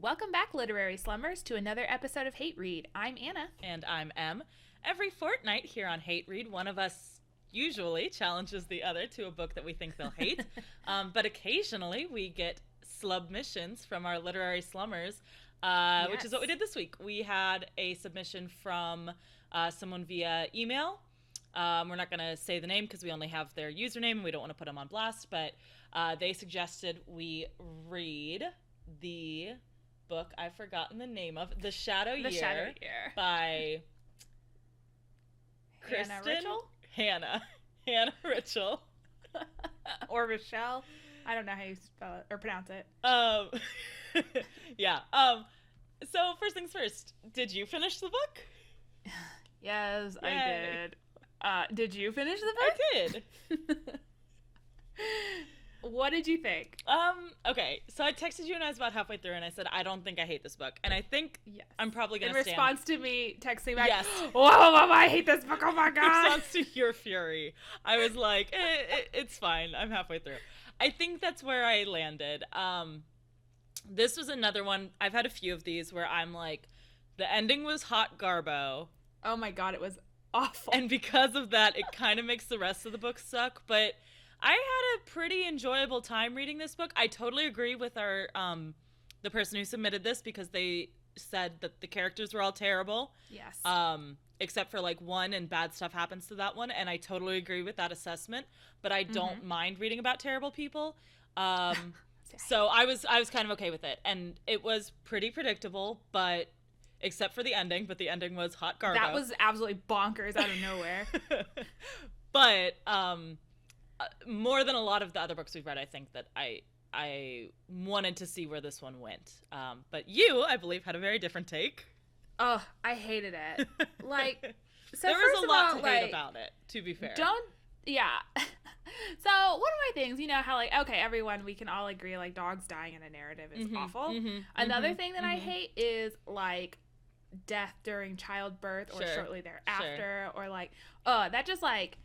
Welcome back, literary slummers, to another episode of HateRead. I'm Anna. And I'm Em. Every fortnight here on HateRead, one of us usually challenges the other to a book that we think they'll hate. But occasionally we get submissions from our literary slummers, which is what we did this week. We had a submission from someone via email. We're not going to say the name because we only have their username and we don't want to put them on blast, but they suggested we read the book I've forgotten the name of, The Shadow Year by Hannah RIchell. Or RIchell. I don't know how you spell it or pronounce it. Yeah. So first things first, did you finish the book? Yes, Yay. I did. Did you finish the book? I did. What did you think? Okay, so I texted you and I was about halfway through and I said, I don't think I hate this book. And I think I'm probably going to stand. In response to me texting back, yes. Whoa, I hate this book, oh my God. In response to your fury, I was like, it's fine, I'm halfway through. I think that's where I landed. This was another one, I've had a few of these where I'm like, the ending was hot garbo. Oh my God, it was awful. And because of that, it kind of makes the rest of the book suck, but I had a pretty enjoyable time reading this book. I totally agree with our the person who submitted this because they said that the characters were all terrible. Yes. Except for like one, and bad stuff happens to that one, and I totally agree with that assessment. But I don't mind reading about terrible people. So I was kind of okay with it, and it was pretty predictable, but except for the ending. But the ending was hot garbo. That was absolutely bonkers out of nowhere. But more than a lot of the other books we've read, I think that I wanted to see where this one went. But you, I believe, had a very different take. Oh, I hated it. Like, so there was a lot to hate about it, to be fair. So one of my things, you know how like, okay, everyone, we can all agree like dogs dying in a narrative is awful. Another thing that I hate is like death during childbirth or shortly thereafter, or like, that just like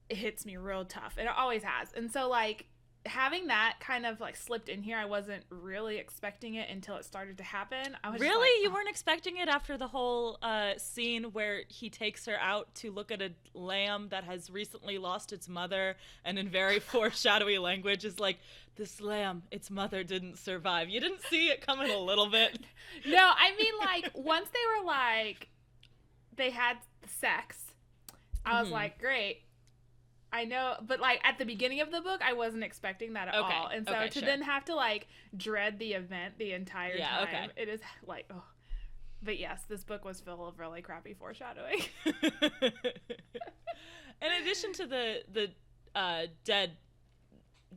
it hits me real tough. It always has. And so like having that kind of like slipped in here, I wasn't really expecting it until it started to happen. I was really? just like, You weren't expecting it after the whole scene where he takes her out to look at a lamb that has recently lost its mother, and in very foreshadowy language is like, this lamb, its mother didn't survive. You didn't see it coming a little bit? No, I mean like once they were like, they had sex, I was like, great. I know, but like at the beginning of the book, I wasn't expecting that at all. And so to then have to like dread the event the entire time, it is like, oh. But yes, this book was full of really crappy foreshadowing. In addition to the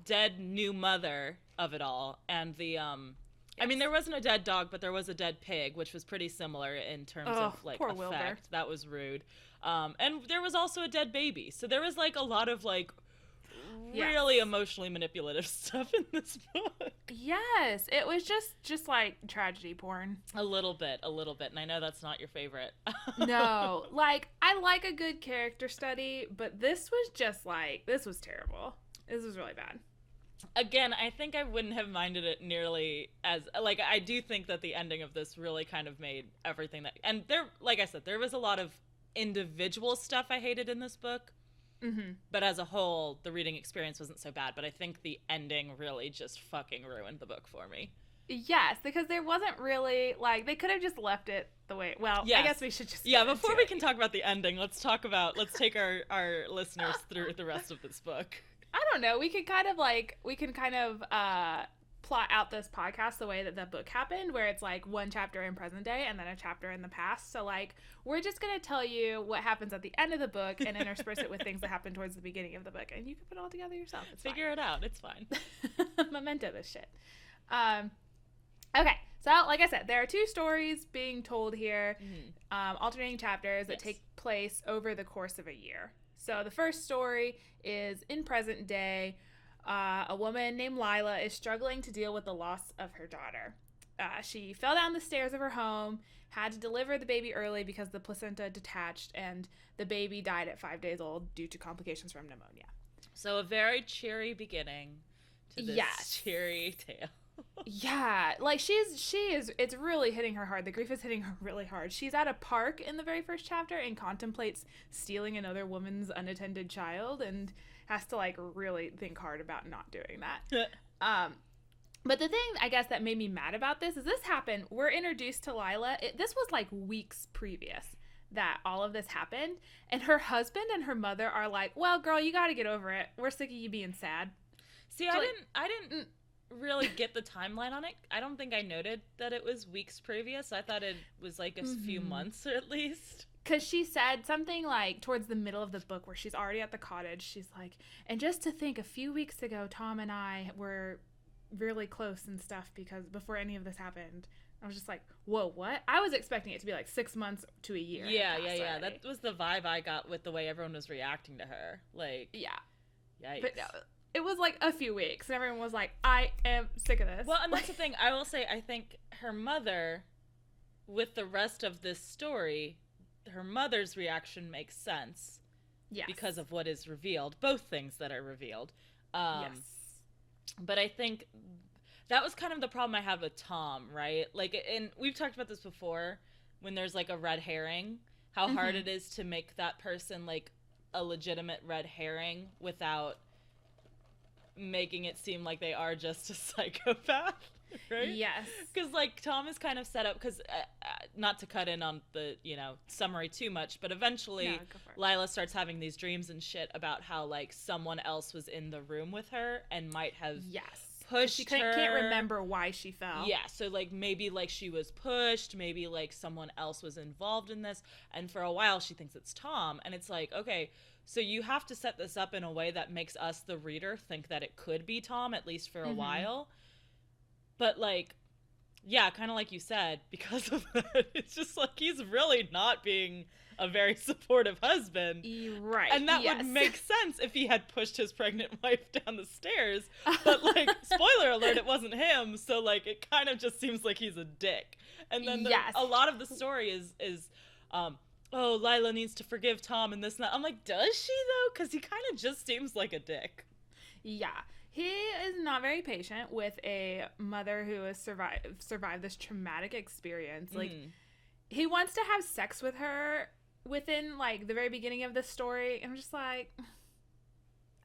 dead new mother of it all, and the I mean, there wasn't a dead dog, but there was a dead pig, which was pretty similar in terms of like poor effect. Wilbur. That was rude. And there was also a dead baby. So there was like a lot of like really emotionally manipulative stuff in this book. Yes, it was just like tragedy porn. A little bit. And I know that's not your favorite. No, like I like a good character study, but this was just like, this was terrible. This was really bad. Again, I think I wouldn't have minded it nearly as, like, I do think that the ending of this really kind of made everything that, and there, like I said, there was a lot of individual stuff I hated in this book, but as a whole, the reading experience wasn't so bad, but I think the ending really just fucking ruined the book for me. Yes, because there wasn't really, like, they could have just left it the way, well, I guess we should just before we can talk about the ending, let's take our listeners through the rest of this book. I don't know. We can kind of plot out this podcast the way that the book happened, where it's like one chapter in present day and then a chapter in the past. So like, we're just going to tell you what happens at the end of the book and intersperse it with things that happen towards the beginning of the book. And you can put it all together yourself. Figure it out. It's fine. Memento this shit. Okay. So like I said, there are two stories being told here, alternating chapters that take place over the course of a year. So the first story is in present day. A woman named Lila is struggling to deal with the loss of her daughter. She fell down the stairs of her home, had to deliver the baby early because the placenta detached, and the baby died at 5 days old due to complications from pneumonia. So a very cheery beginning to this cheery tale. Yeah, like she is, it's really hitting her hard. The grief is hitting her really hard. She's at a park in the very first chapter and contemplates stealing another woman's unattended child and has to like really think hard about not doing that. But the thing I guess that made me mad about this is this happened. We're introduced to Lila. This was like weeks previous that all of this happened, and her husband and her mother are like, "Well, girl, you got to get over it. We're sick of you being sad." See, So, I didn't really get the timeline on it. I don't think I noted that it was weeks previous. I thought it was like a few months at least. Because she said something like towards the middle of the book where she's already at the cottage. She's like, and just to think, a few weeks ago, Tom and I were really close and stuff because before any of this happened. I was just like, whoa, what? I was expecting it to be like 6 months to a year. Yeah. That was the vibe I got with the way everyone was reacting to her. Like, yeah. Yikes. But it was like a few weeks, and everyone was like, I am sick of this. Well, and that's the thing. I will say, I think her mother, with the rest of this story, her mother's reaction makes sense. Yes. Because of what is revealed. Both things that are revealed. Yes. But I think that was kind of the problem I had with Tom, right? Like, and we've talked about this before, when there's like a red herring, how hard it is to make that person like a legitimate red herring without making it seem like they are just a psychopath, right? Yes. Because like Tom is kind of set up, because not to cut in on the summary too much, but eventually Lila starts having these dreams and shit about how like someone else was in the room with her and might have pushed she her. Can't remember why she fell. Yeah, so like maybe like she was pushed, maybe like someone else was involved in this, and for a while she thinks it's Tom, and it's like, okay, so you have to set this up in a way that makes us, the reader, think that it could be Tom, at least for a while. But like, yeah, kind of like you said, because of that, it's just like he's really not being a very supportive husband. Right. And that would make sense if he had pushed his pregnant wife down the stairs. But like, spoiler alert, it wasn't him. So like, it kind of just seems like he's a dick. And then a lot of the story is oh, Lila needs to forgive Tom and this and that. I'm like, does she though? Because he kind of just seems like a dick. Yeah. He is not very patient with a mother who has survived this traumatic experience. Like, he wants to have sex with her within, like, the very beginning of the story. And I'm just like,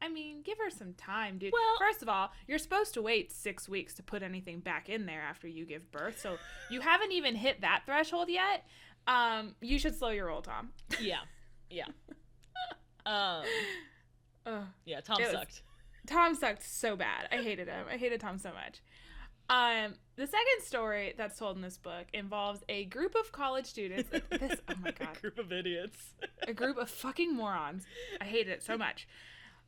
I mean, give her some time, dude. Well, first of all, you're supposed to wait 6 weeks to put anything back in there after you give birth. So you haven't even hit that threshold yet. You should slow your roll, Tom. Yeah. Yeah, Tom sucked. Tom sucked so bad. I hated him. I hated Tom so much. The second story that's told in this book involves a group of college students. Oh my god. A group of idiots. A group of fucking morons. I hated it so much.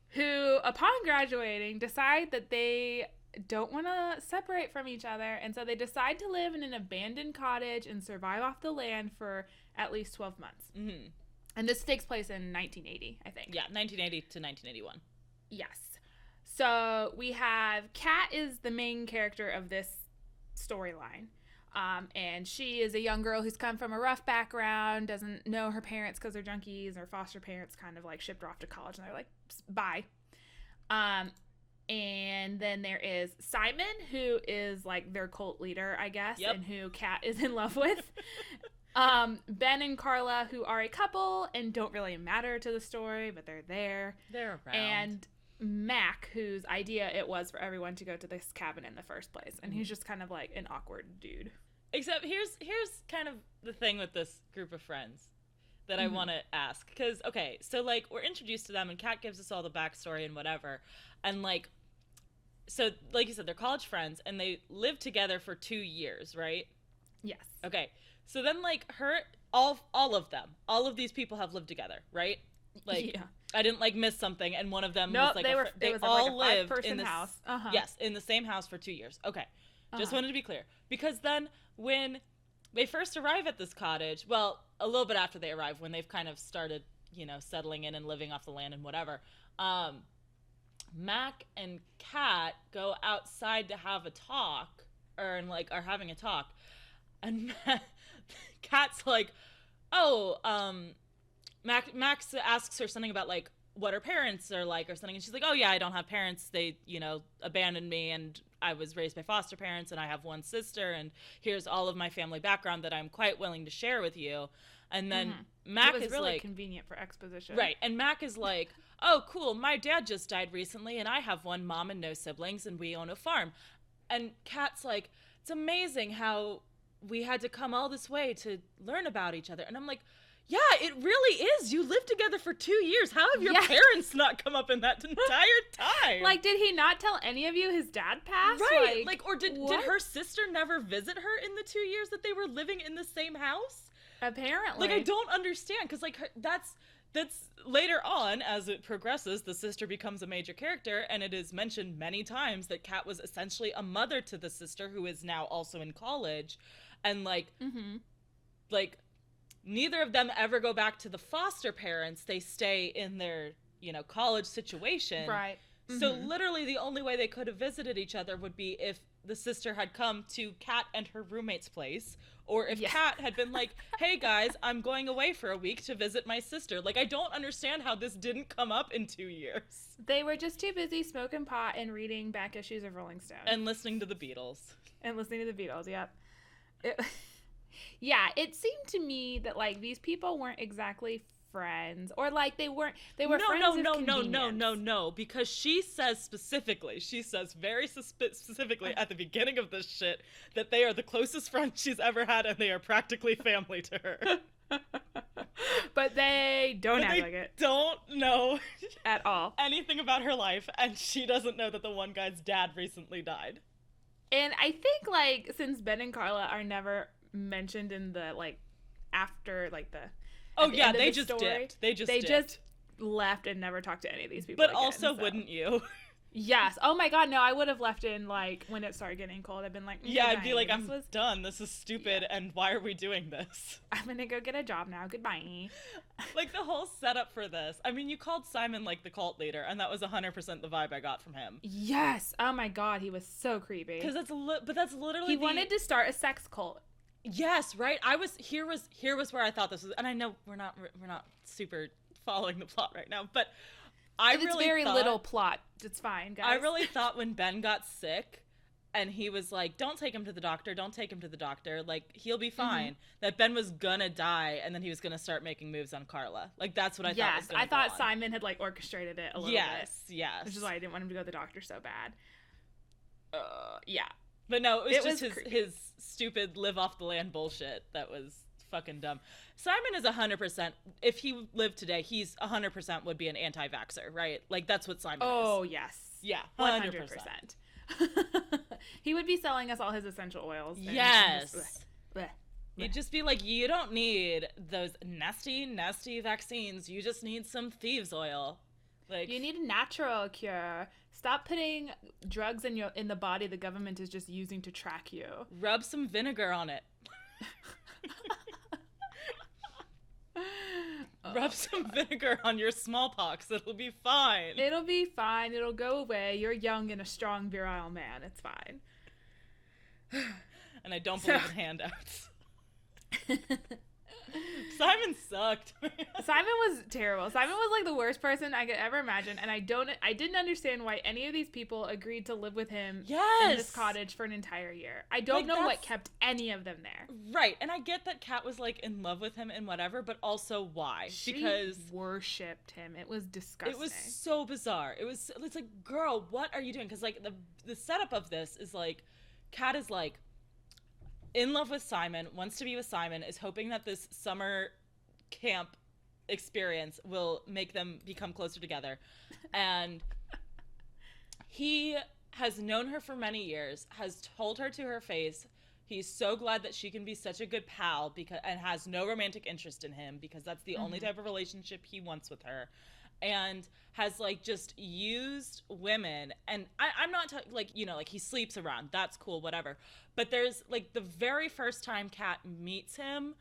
Who, upon graduating, decide that they don't want to separate from each other, and so they decide to live in an abandoned cottage and survive off the land for at least 12 months. Mm-hmm. And this takes place in 1980, I think. Yeah, 1980 to 1981. Yes. So we have Kat is the main character of this storyline. And she is a young girl who's come from a rough background, doesn't know her parents because they're junkies, or foster parents kind of like shipped her off to college and they're like, bye. And then there is Simon, who is like their cult leader, I guess, and who Kat is in love with. Ben and Carla, who are a couple and don't really matter to the story, but they're there. They're around. And Mac, whose idea it was for everyone to go to this cabin in the first place, and he's just kind of like an awkward dude. Except here's kind of the thing with this group of friends that I want to ask, because okay, so like we're introduced to them and Kat gives us all the backstory and whatever, and like, so like you said, they're college friends and they live together for 2 years, right? Yes. Okay, so then like all of these people have lived together, right? Like, yeah. I didn't like miss something, and one of them was like they all lived in this house. Yes, in the same house for 2 years. Okay, just wanted to be clear, because then when they first arrive at this cottage, well, a little bit after they arrive, when they've kind of started, settling in and living off the land and whatever, Mac and Kat go outside to have a talk, are having a talk, and Kat's like, oh, Max asks her something about like what her parents are like or something, and she's like, oh yeah, I don't have parents, they abandoned me, and I was raised by foster parents and I have one sister and here's all of my family background that I'm quite willing to share with you. And then Mac is really like, convenient for exposition. Right. And Mac is like, oh, cool. My dad just died recently and I have one mom and no siblings and we own a farm. And Kat's like, it's amazing how we had to come all this way to learn about each other. And I'm like, yeah, it really is. You lived together for 2 years. How have your parents not come up in that entire time? Like, did he not tell any of you his dad passed? Right. Or did her sister never visit her in the 2 years that they were living in the same house? Apparently. Like, I don't understand, because, like, that's later on, as it progresses, the sister becomes a major character, and it is mentioned many times that Kat was essentially a mother to the sister, who is now also in college, and, like, neither of them ever go back to the foster parents. They stay in their, college situation. Right. So literally the only way they could have visited each other would be if the sister had come to Kat and her roommate's place, or if Kat had been like, hey guys, I'm going away for a week to visit my sister. Like, I don't understand how this didn't come up in 2 years. They were just too busy smoking pot and reading back issues of Rolling Stone. And listening to the Beatles. Yep. It seemed to me that, like, these people weren't exactly friends, or, like, they were friends of convenience. No, because she says very specifically at the beginning of this shit that they are the closest friends she's ever had and they are practically family to her. But they don't act like it. Don't know at all anything about her life, and she doesn't know that the one guy's dad recently died. And I think, like, since Ben and Carla are never mentioned in the, like, after, like, the they just dipped. They just left and never talked to any of these people But again, also, wouldn't you? Yes. Oh my god, no, I would have left in, like, when it started getting cold. I'd been like, I'd be like, I'm done. This is stupid, and why are we doing this? I'm gonna go get a job now. Goodbye. Like, the whole setup for this. I mean, you called Simon, like, the cult leader, and that was 100% the vibe I got from him. Yes. Oh my god, he was so creepy. Because that's literally he wanted to start a sex cult. Yes, right. Here was where I thought this was, and I know we're not super following the plot right now, but it's very little plot. It's fine, guys. I really thought when Ben got sick, and he was like, "Don't take him to the doctor. Don't take him to the doctor. Like, he'll be fine." That Ben was gonna die, and then he was gonna start making moves on Carla. Like, that's what I thought. Yes, I thought Simon had, like, orchestrated it a little bit. Yes. Which is why I didn't want him to go to the doctor so bad. But no, it was just his stupid live off the land bullshit that was fucking dumb. Simon is 100%, if he lived today, he's 100% would be an anti-vaxxer, right? Like, that's what Simon is. Oh, yes. Yeah, 100%. He would be selling us all his essential oils. Yes. He'd just be like, you don't need those nasty, nasty vaccines. You just need some thieves oil. Like, you need a natural cure. Stop putting drugs in the body the government is just using to track you. Rub some vinegar on it. Rub some vinegar on your smallpox. It'll be fine. It'll be fine. It'll go away. You're young and a strong, virile man. It's fine. And I don't believe in handouts. Simon sucked. Simon was terrible. Simon was, like, the worst person I could ever imagine, and I didn't understand why any of these people agreed to live with him in this cottage for an entire year. I don't know what kept any of them there. Right, and I get that Kat was, like, in love with him and whatever, but also why? Because she worshipped him. It was disgusting. It was so bizarre. It's like, girl, what are you doing? Because, like, the setup of this is, like, Kat is, like, in love with Simon, wants to be with Simon, is hoping that this summer camp experience will make them become closer together. And he has known her for many years, has told her to her face he's so glad that she can be such a good pal and has no romantic interest in him because that's the only type of relationship he wants with her. And has, like, just used women, and I'm not like, like, he sleeps around, that's cool, whatever, but there's, like, the very first time Kat meets him,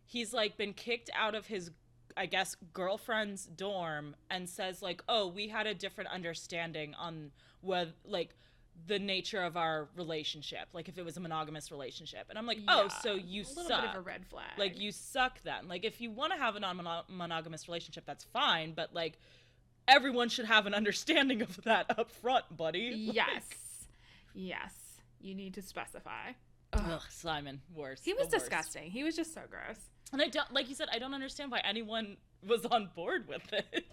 he's, like, been kicked out of his, I guess, girlfriend's dorm, and says, like, oh, we had a different understanding on what, like, the nature of our relationship, like, if it was a monogamous relationship. And I'm like, oh, so you suck. A little bit of a red flag. Like, you suck then. Like, if you want to have a non-monogamous relationship, that's fine, but, like, everyone should have an understanding of that up front, buddy. Yes. Yes. You need to specify. Ugh, Simon, worse. He was disgusting. He was just so gross. And I don't, like you said, I don't understand why anyone was on board with it.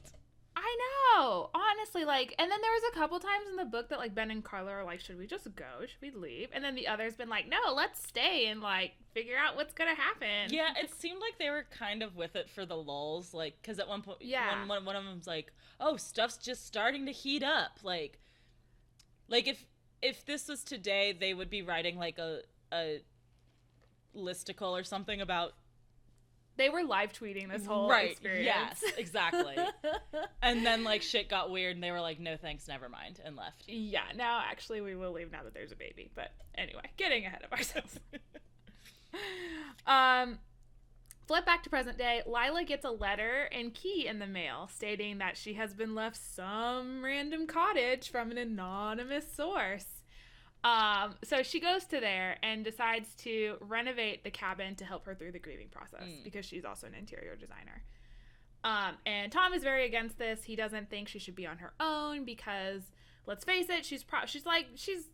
I know, honestly, like, and then there was a couple times in the book that, like, Ben and Carla are like, should we just go? Should we leave? And then the other's been like, no, let's stay and, like, figure out what's gonna happen. Yeah, it seemed like they were kind of with it for the lulz, like, because at one point, one of them's like, oh, stuff's just starting to heat up. Like if this was today, they would be writing, like, a listicle or something about. They were live tweeting this whole experience. Yes, exactly. And then, like, shit got weird, and they were like, no thanks, never mind, and left. Yeah, now, actually, we will leave now that there's a baby. But anyway, getting ahead of ourselves. Flip back to present day. Lila gets a letter and key in the mail stating that she has been left some random cottage from an anonymous source. So she goes to there and decides to renovate the cabin to help her through the grieving process because she's also an interior designer. And Tom is very against this. He doesn't think she should be on her own because, let's face it, she's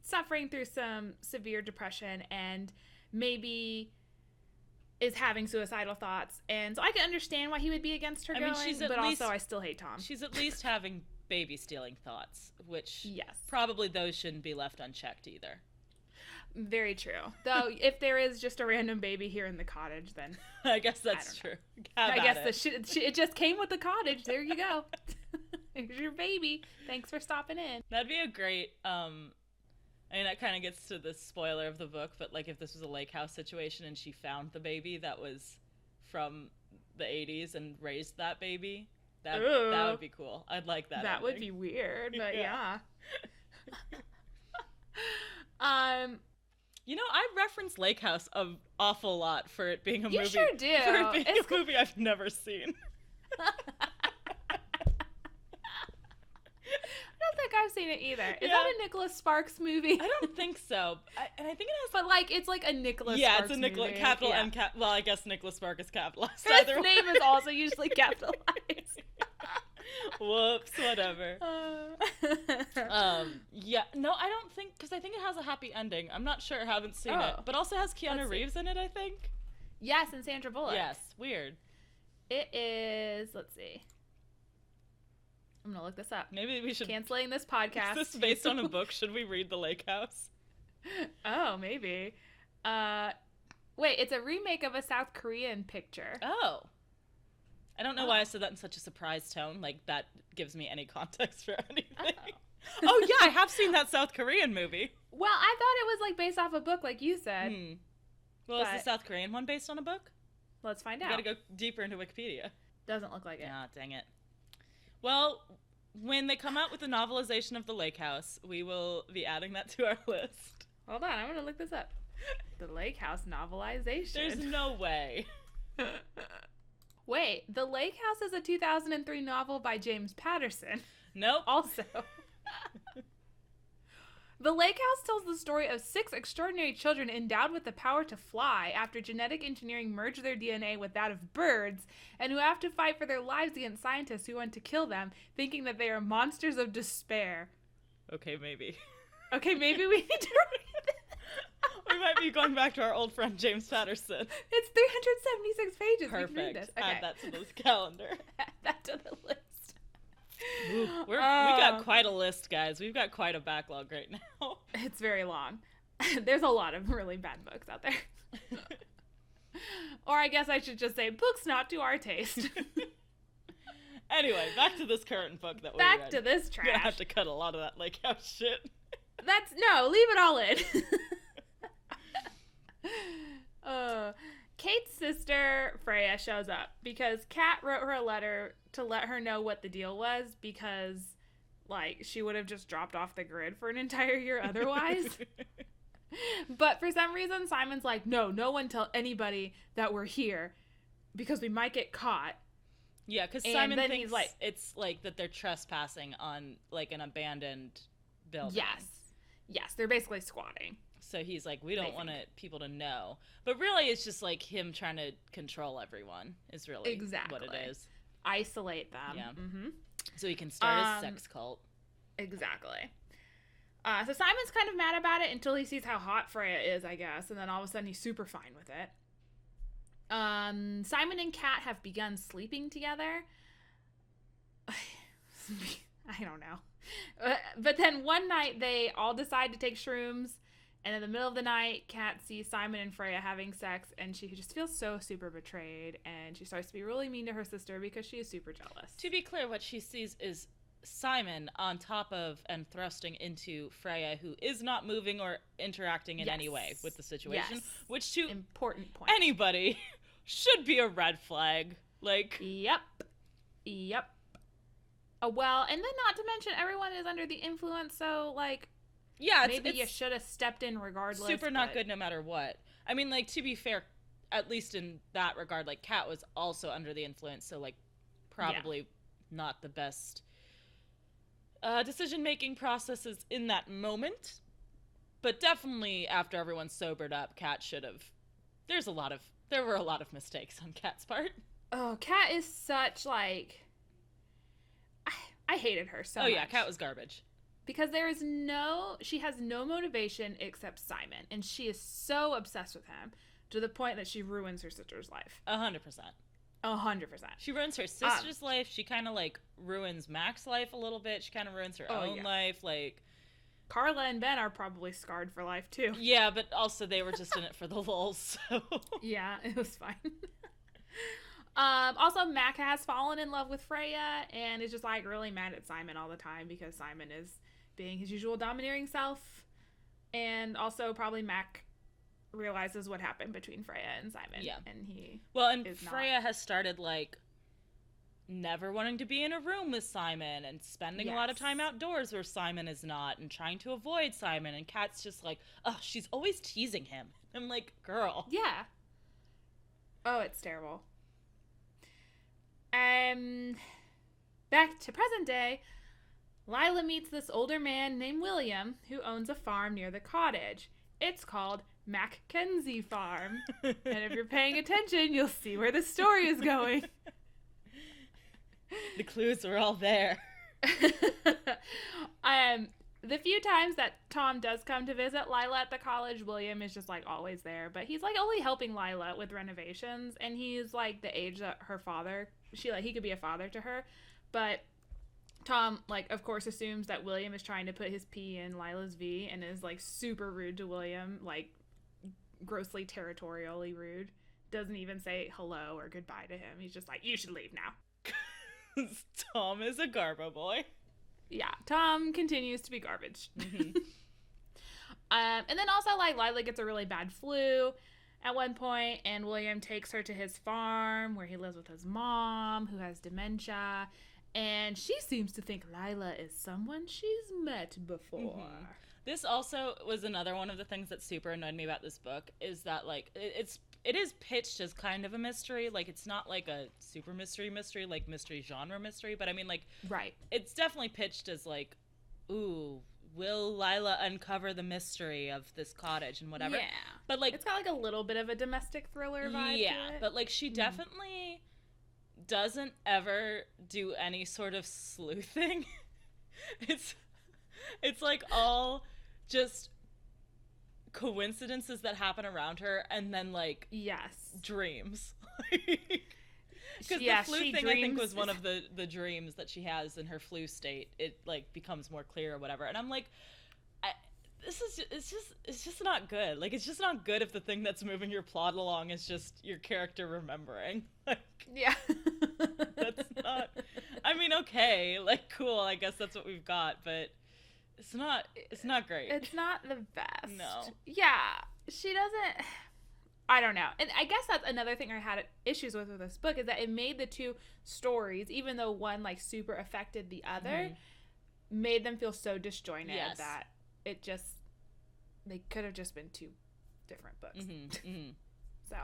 suffering through some severe depression and maybe is having suicidal thoughts. And so I can understand why he would be against her going, but also I still hate Tom. She's at least having baby stealing thoughts, which yes, probably those shouldn't be left unchecked either. Very true. Though if there is just a random baby here in the cottage, then I guess that's true. I guess it just came with the cottage. There you go. Here's your baby. Thanks for stopping in. That'd be a great I mean, that kind of gets to the spoiler of the book, but like if this was a lake house situation and she found the baby that was from the 80s and raised that baby, that would be cool. I'd like that. That would be weird, but yeah. You know, I reference Lake House an awful lot for it being a movie. You sure do. For it being a movie I've never seen. I don't think I've seen it either. Is that a Nicholas Sparks movie? I don't think so. And I think it has... But, like, it's like a Nicholas Sparks movie. Yeah, it's a Nicholas... Capital M... Well, I guess Nicholas Sparks is capitalized. His name is also usually capitalized. Whoops, whatever. Yeah, no, I don't think... Because I think it has a happy ending. I'm not sure. I haven't seen it. But also has Keanu Reeves in it, I think. Yes, and Sandra Bullock. Yes, weird. It is... Let's see. I'm gonna look this up. Maybe we should... Canceling this podcast. Is this based on a book? Should we read The Lake House? Oh, maybe. Wait, it's a remake of a South Korean picture. Oh. I don't know why I said that in such a surprised tone. Like, that gives me any context for anything. Oh, yeah, I have seen that South Korean movie. Well, I thought it was, like, based off a book, like you said. Well, is the South Korean one based on a book? Let's find out. You gotta go deeper into Wikipedia. Doesn't look like it. Ah, dang it. Well, when they come out with the novelization of The Lake House, we will be adding that to our list. Hold on, I'm gonna look this up. The Lake House novelization. There's no way. Wait, The Lake House is a 2003 novel by James Patterson. Nope. Also. The Lake House tells the story of 6 extraordinary children endowed with the power to fly after genetic engineering merged their DNA with that of birds, and who have to fight for their lives against scientists who want to kill them, thinking that they are monsters of despair. Okay, maybe. Okay, maybe we need to read this. We might be going back to our old friend James Patterson. It's 376 pages. Perfect. We can read this. Okay. Add that to the calendar. Add that to the list. Ooh, we got quite a list, guys. We've got quite a backlog right now. It's very long. There's a lot of really bad books out there. Or I guess I should just say books not to our taste. Anyway, back to this current book that we read. Back to this trash. We're gonna have to cut a lot of that Lake House shit. No, leave it all in. Kate's sister, Freya, shows up because Kat wrote her a letter to let her know what the deal was because, like, she would have just dropped off the grid for an entire year otherwise. But for some reason, Simon's like, no one tell anybody that we're here because we might get caught. Yeah, because Simon thinks like, it's like that they're trespassing on, like, an abandoned building. Yes, they're basically squatting. So he's like, we don't want people to know. But really, it's just like him trying to control everyone is really what it is. Isolate them. Yeah. Mm-hmm. So he can start his sex cult. Exactly. So Simon's kind of mad about it until he sees how hot Freya is, I guess, and then all of a sudden he's super fine with it. Simon and Kat have begun sleeping together. I don't know. But then one night they all decide to take shrooms, and in the middle of the night, Kat sees Simon and Freya having sex, and she just feels so super betrayed, and she starts to be really mean to her sister because she is super jealous. To be clear, what she sees is Simon on top of and thrusting into Freya, who is not moving or interacting in any way with the situation, which to important point. Anybody should be a red flag. Like, Yep. Well, and then not to mention everyone is under the influence, so like, yeah, maybe you should have stepped in regardless. Super not good no matter what. I mean, like, to be fair, at least in that regard, like, Kat was also under the influence, so like, probably not the best decision-making processes in that moment, but definitely after everyone sobered up, Kat should have. There were a lot of mistakes on Kat's part. Oh, Kat is such like. I hated her so much. Oh yeah, Kat was garbage. Because she has no motivation except Simon, and she is so obsessed with him to the point that she ruins her sister's life. 100%. 100%. She ruins her sister's life. She kind of like ruins Mac's life a little bit. She kind of ruins her own life. Like, Carla and Ben are probably scarred for life too. Yeah, but also they were just in it for the lulz. So yeah, it was fine. Also, Mac has fallen in love with Freya and is just like really mad at Simon all the time because Simon is being his usual domineering self, and also probably Mac realizes what happened between Freya and Simon. Yeah, and Freya has started like never wanting to be in a room with Simon and spending a lot of time outdoors where Simon is not, and trying to avoid Simon. And Kat's just like, oh, she's always teasing him. I'm like, girl. Yeah. Oh, it's terrible. Back to present day, Lila meets this older man named William who owns a farm near the cottage. It's called Mackenzie Farm. And if you're paying attention, you'll see where the story is going. The clues are all there. The few times that Tom does come to visit Lila at the college, William is just like always there, but he's like only helping Lila with renovations, and he's like the age that her father, he could be a father to her, but Tom, like, of course assumes that William is trying to put his P in Lila's V and is like super rude to William, like grossly territorially rude. Doesn't even say hello or goodbye to him. He's just like, you should leave now. Tom is a garbo boy. Yeah, Tom continues to be garbage. Mm-hmm. And then also, like, Lila gets a really bad flu at one point, and William takes her to his farm where he lives with his mom, who has dementia, and she seems to think Lila is someone she's met before. Mm-hmm. This also was another one of the things that super annoyed me about this book, is that, like, it is pitched as kind of a mystery. Like, it's not like a super mystery, like mystery genre mystery, but I mean, like, right. It's definitely pitched as like, ooh, will Lila uncover the mystery of this cottage and whatever? Yeah. But like, it's got like a little bit of a domestic thriller vibe to it. But like, she definitely doesn't ever do any sort of sleuthing. It's like all just coincidences that happen around her, and then like dreams. Because the flu thing, I think, was one of the dreams that she has in her flu state. It like becomes more clear or whatever, and I'm like, it's just not good. Like, it's just not good if the thing that's moving your plot along is just your character remembering. Like, yeah, that's not. I mean, okay, like, cool. I guess that's what we've got, but it's not great. It's not the best. No. Yeah, she doesn't. I don't know. And I guess that's another thing I had issues with this book, is that it made the two stories, even though one like super affected the other, made them feel so disjointed that it just, they could have just been two different books. Mm-hmm. Mm-hmm. So,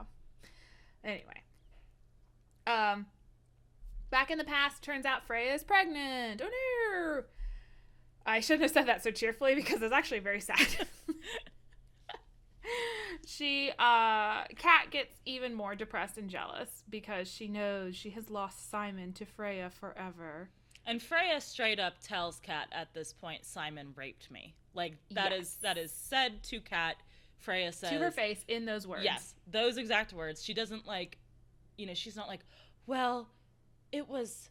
anyway. Back in the past, turns out Freya is pregnant. Oh no! I shouldn't have said that so cheerfully because it's actually very sad. Kat gets even more depressed and jealous because she knows she has lost Simon to Freya forever. And Freya straight up tells Kat at this point, Simon raped me. Like, that is said to Kat. Freya says... To her face, in those words. Yes, those exact words. She doesn't, like... she's not like, well, it was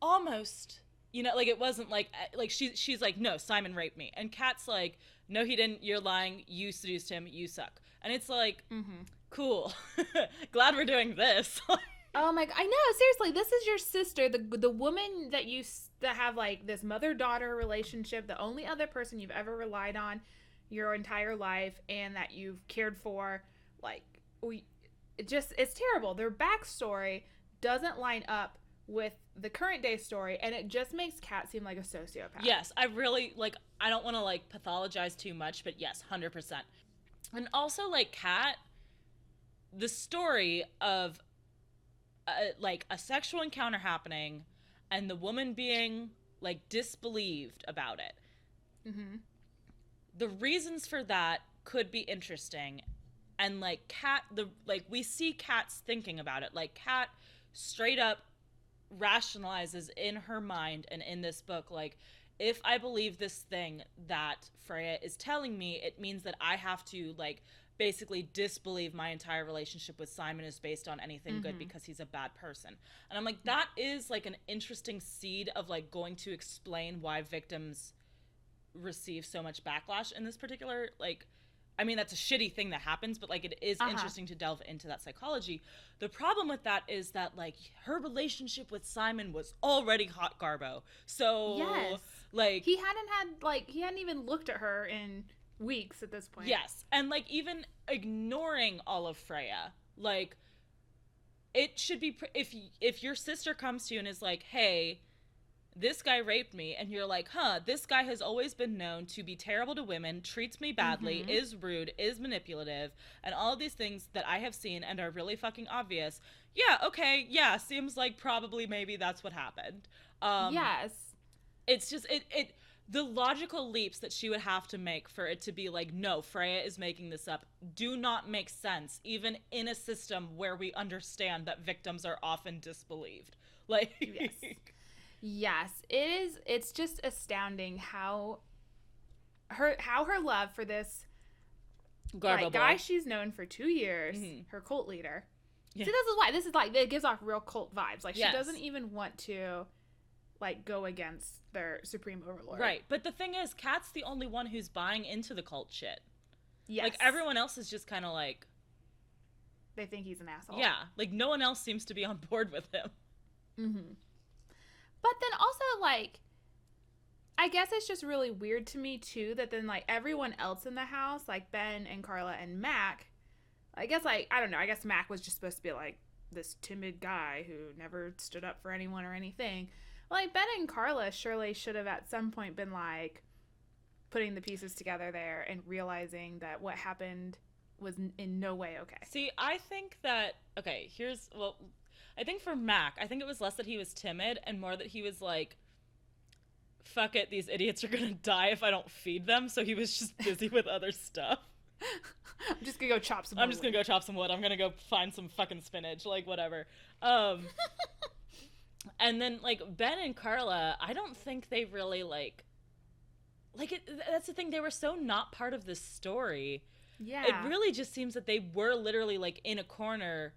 almost... like, it wasn't like she's like, no, Simon raped me. And Kat's like, no, he didn't. You're lying. You seduced him. You suck. And it's like, cool. Glad we're doing this. Oh my God. I know. Seriously, this is your sister, the woman that have like this mother-daughter relationship, the only other person you've ever relied on your entire life and that you've cared for. Like, it's terrible. Their backstory doesn't line up with the current day story, and it just makes Kat seem like a sociopath. Yes, I really, like, I don't want to, like, pathologize too much, but yes, 100%. And also, like, Kat, the story of, like, a sexual encounter happening and the woman being, like, disbelieved about it. Mm-hmm. The reasons for that could be interesting. And, like, we see Kat's thinking about it. Like, Kat straight up rationalizes in her mind and in this book, like, if I believe this thing that Freya is telling me, it means that I have to, like, basically disbelieve my entire relationship with Simon is based on anything good because he's a bad person. And I'm like, that is, like, an interesting seed of, like, going to explain why victims receive so much backlash in this particular, like, I mean, that's a shitty thing that happens, but, like, it is interesting to delve into that psychology. The problem with that is that, like, her relationship with Simon was already hot garbo. So, yes. Like... He hadn't even looked at her in weeks at this point. Yes. And, like, even ignoring all of Freya, like, it should be... If your sister comes to you and is like, hey... this guy raped me, and you're like, this guy has always been known to be terrible to women, treats me badly, is rude, is manipulative, and all of these things that I have seen and are really fucking obvious. Yeah, okay, yeah, seems like probably maybe that's what happened. Yes. It's just, the logical leaps that she would have to make for it to be like, no, Freya is making this up, do not make sense, even in a system where we understand that victims are often disbelieved. Like... Yes. Yes, it is. It's just astounding how her love for this guy she's known for 2 years, her cult leader. Yeah. See, this is like, it gives off real cult vibes. Like, she doesn't even want to, like, go against their supreme overlord. Right, but the thing is, Kat's the only one who's buying into the cult shit. Yes. Like, everyone else is just kind of like... they think he's an asshole. Yeah, like, no one else seems to be on board with him. Mm-hmm. But then also, like, I guess it's just really weird to me, too, that then, like, everyone else in the house, like Ben and Carla and Mac, I guess, like, I don't know, I guess Mac was just supposed to be, like, this timid guy who never stood up for anyone or anything. Like, Ben and Carla surely should have at some point been, like, putting the pieces together there and realizing that what happened was in no way okay. See, I think that, okay, I think for Mac, I think it was less that he was timid and more that he was like, fuck it, these idiots are gonna die if I don't feed them, so he was just busy with other stuff. I'm just gonna go chop some wood. I'm gonna go find some fucking spinach, like, whatever. And then, like, Ben and Carla, I don't think they really, that's the thing, they were so not part of this story. Yeah. It really just seems that they were literally, like, in a corner...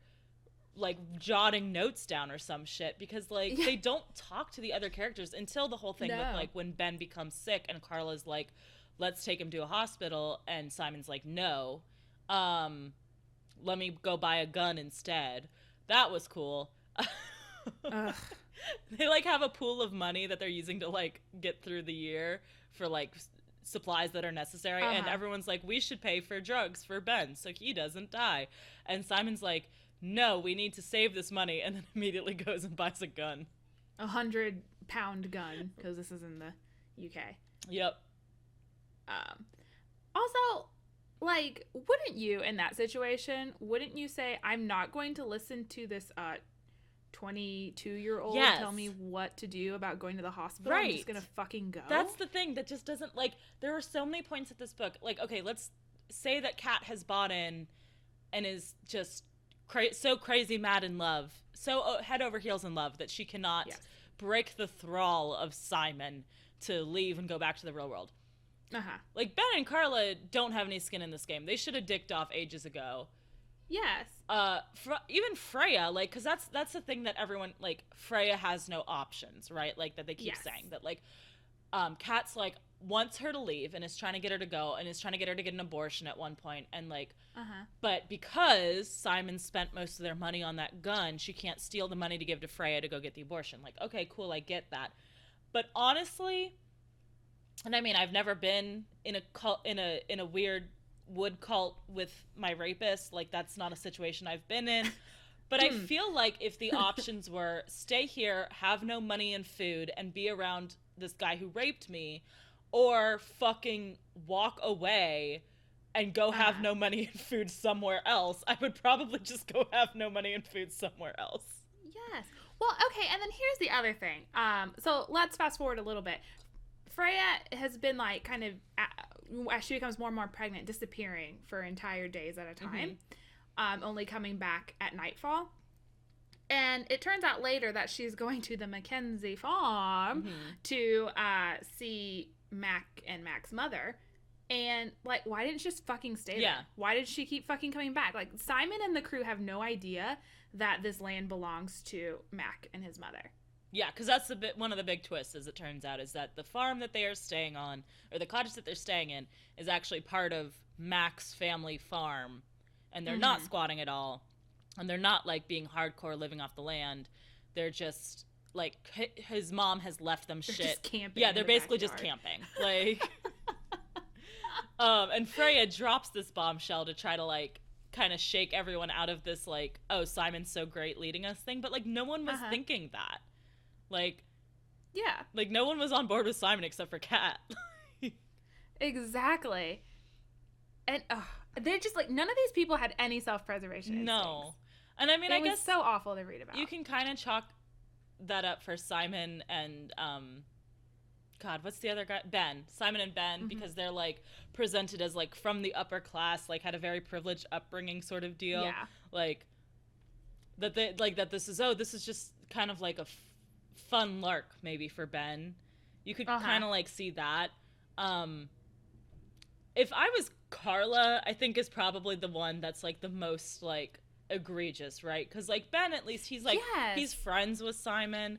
like, jotting notes down or some shit, because, like, they don't talk to the other characters until the whole thing with, like, when Ben becomes sick and Carla's like, let's take him to a hospital, and Simon's like, no, let me go buy a gun instead. That was cool. They, like, have a pool of money that they're using to, like, get through the year for, like, supplies that are necessary, and everyone's like, we should pay for drugs for Ben so he doesn't die. And Simon's like, no, we need to save this money, and then immediately goes and buys a gun. 100-pound gun, because this is in the UK. Yep. Also, like, wouldn't you, in that situation, wouldn't you say, I'm not going to listen to this 22-year-old tell me what to do about going to the hospital? Right. I'm just gonna fucking go? That's the thing that just doesn't, like, there are so many points at this book. Like, okay, let's say that Kat has bought in and is just... so crazy mad in love, so head over heels in love that she cannot break the thrall of Simon to leave and go back to the real world. Uh-huh. Like, Ben and Carla don't have any skin in this game. They should have dicked off ages ago. Yes. Even Freya, like, because that's the thing that everyone, like, Freya has no options, right? Like, that they keep saying. That, like, Kat's, like, wants her to leave and is trying to get her to go and is trying to get her to get an abortion at one point, and, like, but because Simon spent most of their money on that gun, she can't steal the money to give to Freya to go get the abortion. Like, okay, cool, I get that. But honestly, and I mean, I've never been in a cult, in a weird wood cult with my rapist. Like, that's not a situation I've been in. But I feel like if the options were stay here, have no money and food, and be around this guy who raped me, or fucking walk away and go have no money and food somewhere else, I would probably just go have no money and food somewhere else. Yes. Well, okay, and then here's the other thing. So let's fast forward a little bit. Freya has been, like, kind of, as she becomes more and more pregnant, disappearing for entire days at a time, only coming back at nightfall. And it turns out later that she's going to the Mackenzie farm to see Mac and Mac's mother. And, like, why didn't she just fucking stay there? Why did she keep fucking coming back? Like, Simon and the crew have no idea that this land belongs to Mac and his mother. Yeah, because that's one of the big twists, as it turns out, is that the farm that they are staying on, or the cottage that they're staying in, is actually part of Mac's family farm. And they're not squatting at all. And they're not, like, being hardcore living off the land. They're just, like, his mom has left them shit. Just camping. Yeah, they're basically just camping. Like, and Freya drops this bombshell to try to, like, kind of shake everyone out of this, like, oh, Simon's so great leading us thing. But, like, no one was thinking that. Like, yeah. Like, no one was on board with Simon except for Kat. Exactly. And they're just, like, none of these people had any self-preservation. No. And I mean, I guess it's so awful to read about. You can kind of chalk that up for Simon and, God, what's the other guy? Ben. Simon and Ben, because they're, like, presented as, like, from the upper class, like, had a very privileged upbringing sort of deal. Yeah. Like, that they, like, that this is just kind of like a fun lark, maybe, for Ben. You could kind of, like, see that. If I was Carla, I think is probably the one that's, like, the most, like, egregious, right? Because, like, Ben, at least he's, like, he's friends with Simon.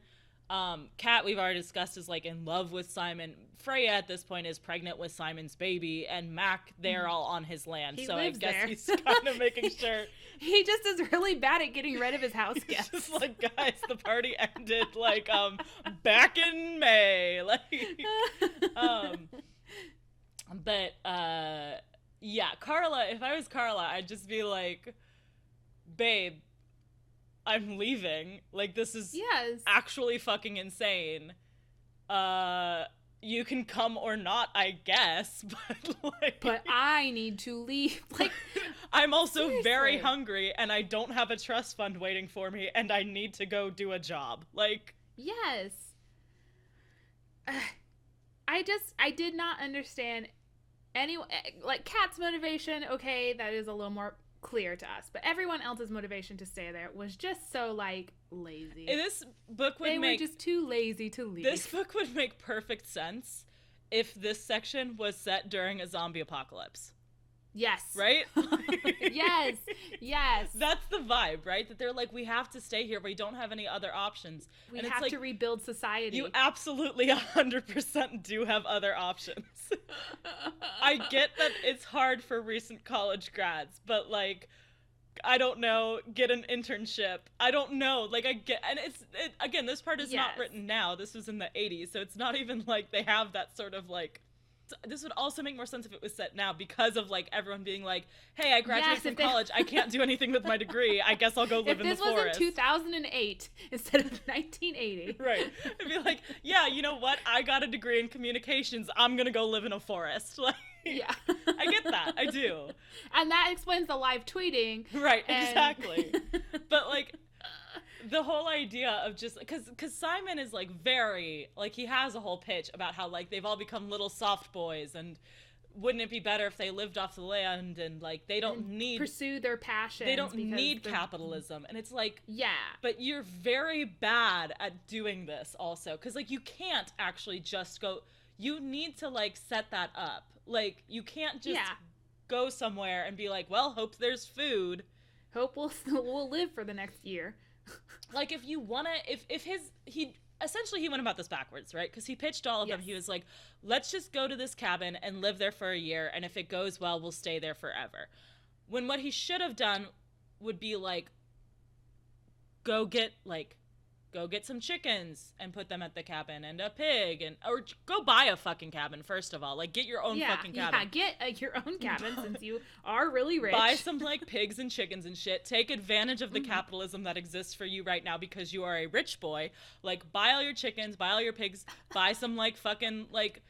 Kat, we've already discussed, is, like, in love with Simon. Freya, at this point, is pregnant with Simon's baby, and Mac, they're all on his land. So I guess he's kind of making sure. He just is really bad at getting rid of his house guests. Just like, guys, the party ended, like, back in May. Like, but, yeah, Carla, if I was Carla, I'd just be like, babe, I'm leaving. Like, this is actually fucking insane. You can come or not, I guess, but, like... But I need to leave. Like, I'm also very hungry, and I don't have a trust fund waiting for me, and I need to go do a job. Like... Yes. I did not understand like, Kat's motivation, okay, that is a little more clear to us, but everyone else's motivation to stay there was just so, like, lazy. This book would they were just too lazy to leave. This book would make perfect sense if this section was set during a zombie apocalypse. Yes. Right? Yes. That's the vibe, right? That they're like, we have to stay here. We don't have any other options. We have to rebuild society. You absolutely 100% do have other options. I get that it's hard for recent college grads, but, like, I don't know, get an internship. I don't know. Like, I get, and again, this part is not written now. This was in the 80s, so it's not even like they have that sort of, like, this would also make more sense if it was set now because of, like, everyone being like, hey, I graduated from college. I can't do anything with my degree. I guess I'll go live in the forest. If this was in 2008 instead of 1980. Right. I'd be like, yeah, you know what? I got a degree in communications. I'm going to go live in a forest. Like, yeah. I get that. I do. And that explains the live tweeting. Right, exactly. But, like, the whole idea of just, because Simon is, like, very, like, he has a whole pitch about how, like, they've all become little soft boys, and wouldn't it be better if they lived off the land and like they don't need pursue their passions? They don't need capitalism. And it's like, yeah, but you're very bad at doing this also, because like you can't actually just go. You need to like set that up. Like you can't just go somewhere and be like, well, hope there's food. Hope we'll live for the next year. Like if you wanna, if he went about this backwards, right? Because he pitched all of them. He was like, let's just go to this cabin and live there for a year, and if it goes well, we'll stay there forever. When what he should have done would be like, go get some chickens and put them at the cabin, and a pig, or go buy a fucking cabin, first of all. Like, get your own fucking cabin. Yeah, get your own cabin since you are really rich. Buy some, like, pigs and chickens and shit. Take advantage of the capitalism that exists for you right now because you are a rich boy. Like, buy all your chickens, buy all your pigs, buy some, like, fucking, like,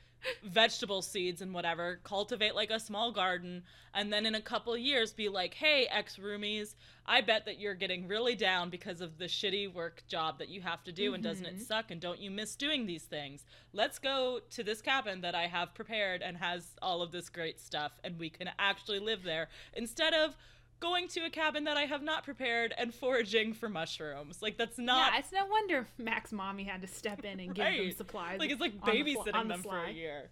vegetable seeds and whatever, cultivate like a small garden, and then in a couple of years be like, hey, ex-roomies, I bet that you're getting really down because of the shitty work job that you have to do, and doesn't it suck, and don't you miss doing these things? Let's go to this cabin that I have prepared and has all of this great stuff, and we can actually live there, instead of going to a cabin that I have not prepared and foraging for mushrooms. Like, that's not... Yeah, it's no wonder Mac's mommy had to step in and give them supplies. Like, it's like babysitting them for a year.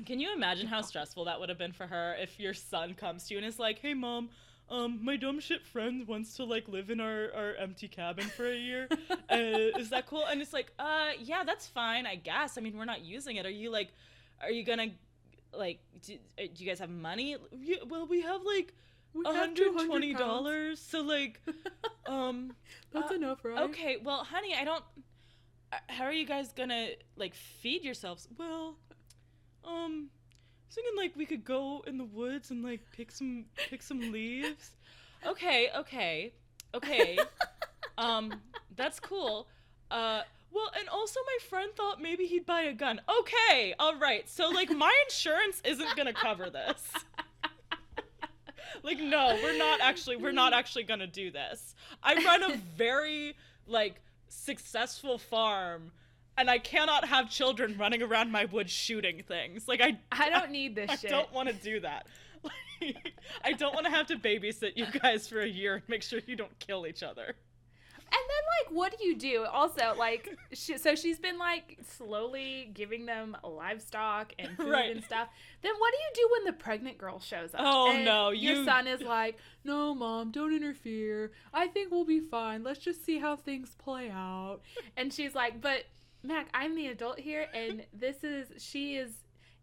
Can you imagine how stressful that would have been for her if your son comes to you and is like, hey, Mom, my dumb shit friend wants to, like, live in our empty cabin for a year. Is that cool? And it's like, yeah, that's fine, I guess. I mean, we're not using it. Are you gonna, like, do you guys have money? Yeah, well, we have, like... $120, so like that's enough, right? Okay, well, honey, I don't how are you guys gonna like feed yourselves? Well, I was thinking like we could go in the woods and like pick some leaves. Okay, that's cool. Well, and also my friend thought maybe he'd buy a gun. Okay, all right, so like my insurance isn't gonna cover this. Like, no, we're not actually gonna do this. I run a very, like, successful farm, and I cannot have children running around my woods shooting things. Like, I don't need this shit. I don't want to do that. Like, I don't want to have to babysit you guys for a year and make sure you don't kill each other. And then, like, what do you do? Also, like, so she's been, like, slowly giving them livestock and food and stuff. Then what do you do when the pregnant girl shows up? Oh, and no. Your son is like, no, Mom, don't interfere. I think we'll be fine. Let's just see how things play out. And she's like, but, Mac, I'm the adult here, and she is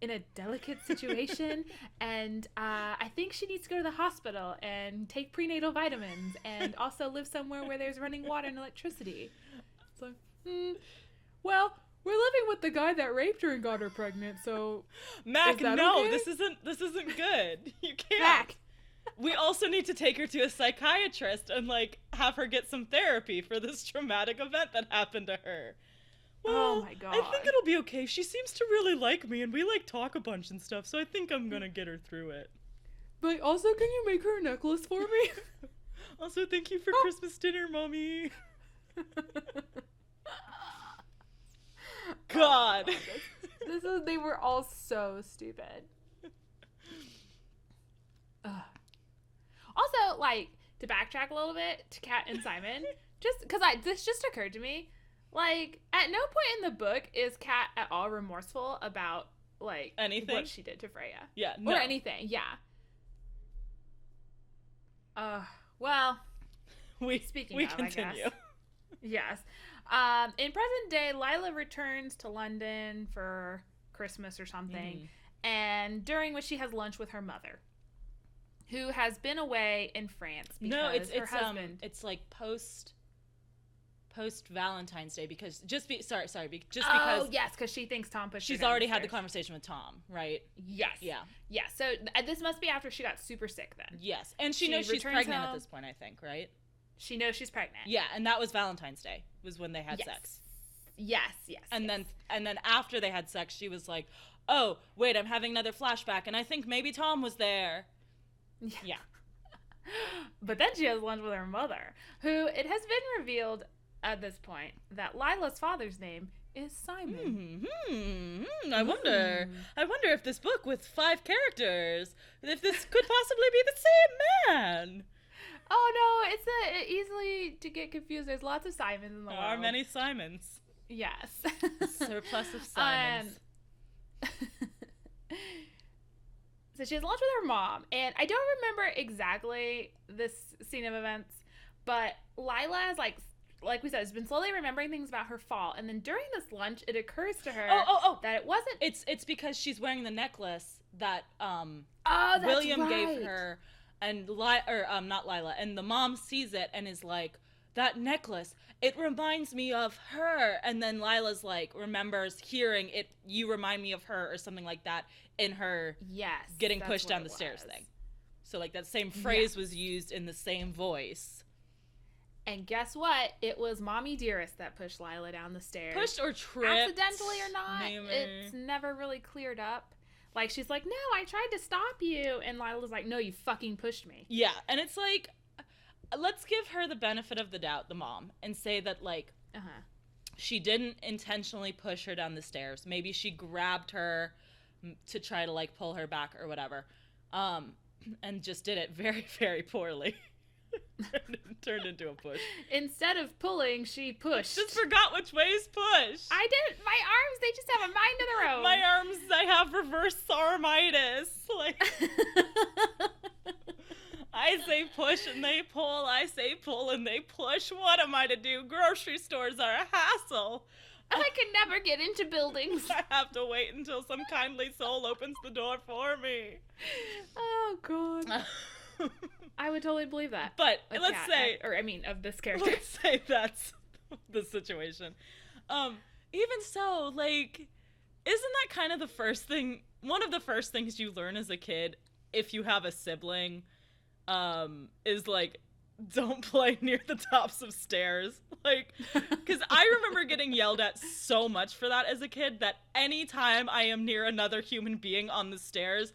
in a delicate situation, and I think she needs to go to the hospital and take prenatal vitamins and also live somewhere where there's running water and electricity. It's like, well, we're living with the guy that raped her and got her pregnant, so Mac, no, okay? this isn't good. You can't. Mac. We also need to take her to a psychiatrist and like have her get some therapy for this traumatic event that happened to her. Well, oh my god. I think it'll be okay. She seems to really like me, and we like talk a bunch and stuff, so I think I'm gonna get her through it. But also, can you make her a necklace for me? Also, thank you for Christmas dinner, Mommy. God. They were all so stupid. Also, like, to backtrack a little bit to Kat and Simon, just because this just occurred to me. Like, at no point in the book is Kat at all remorseful about, like, anything? What she did to Freya. Yeah, no. Or anything, yeah. Well, speaking of, continue. I guess. Yes. In present day, Lila returns to London for Christmas or something, and during which she has lunch with her mother, who has been away in France because her husband... it's like post Valentine's Day, because oh yes, because she thinks Tom pushed her she's already had the conversation with Tom, right? Yes. Yeah. So this must be after she got super sick then. Yes, and she knows she's pregnant at this point, I think, right? She knows she's pregnant. Yeah, and that was Valentine's Day was when they had sex. Yes. And then after they had sex, she was like, "Oh wait, I'm having another flashback, and I think maybe Tom was there." Yeah. But then she has lunch with her mother, who it has been revealed at this point that Lila's father's name is Simon. I wonder if this book with 5 characters, if this could possibly be the same man. Oh no, it's easily to get confused. There's lots of Simons in the world. There are many Simons. Yes. Surplus of Simons. So she has lunch with her mom, and I don't remember exactly this scene of events, but Lila is like we said, has been slowly remembering things about her fall, and then during this lunch, it occurs to her that it wasn't. It's because she's wearing the necklace that that's William right. gave her, and not Lila, and the mom sees it and is like, that necklace, it reminds me of her. And then Lila's like, remembers hearing it, you remind me of her, or something like that, in her getting pushed down the stairs thing. So like that same phrase was used in the same voice. And guess what? It was Mommy Dearest that pushed Lila down the stairs. Pushed or tripped. Accidentally or not. Maybe. It's never really cleared up. Like, she's like, no, I tried to stop you. And Lila's like, no, you fucking pushed me. Yeah, and it's like, let's give her the benefit of the doubt, the mom, and say that, like, she didn't intentionally push her down the stairs. Maybe she grabbed her to try to, like, pull her back or whatever, and just did it very, very poorly. Turned into a push. Instead of pulling, she pushed. Just forgot which way is push. I didn't. My arms, they just have a mind of their own. My arms, I have reverse armitis. Like, I say push and they pull. I say pull and they push. What am I to do? Grocery stores are a hassle. I can never get into buildings. I have to wait until some kindly soul opens the door for me. Oh, God. I would totally believe that. But let's say... of this character. Let's say that's the situation. Even so, like, isn't that kind of the first thing... One of the first things you learn as a kid, if you have a sibling, is, like, don't play near the tops of stairs. Like, because I remember getting yelled at so much for that as a kid that anytime I am near another human being on the stairs...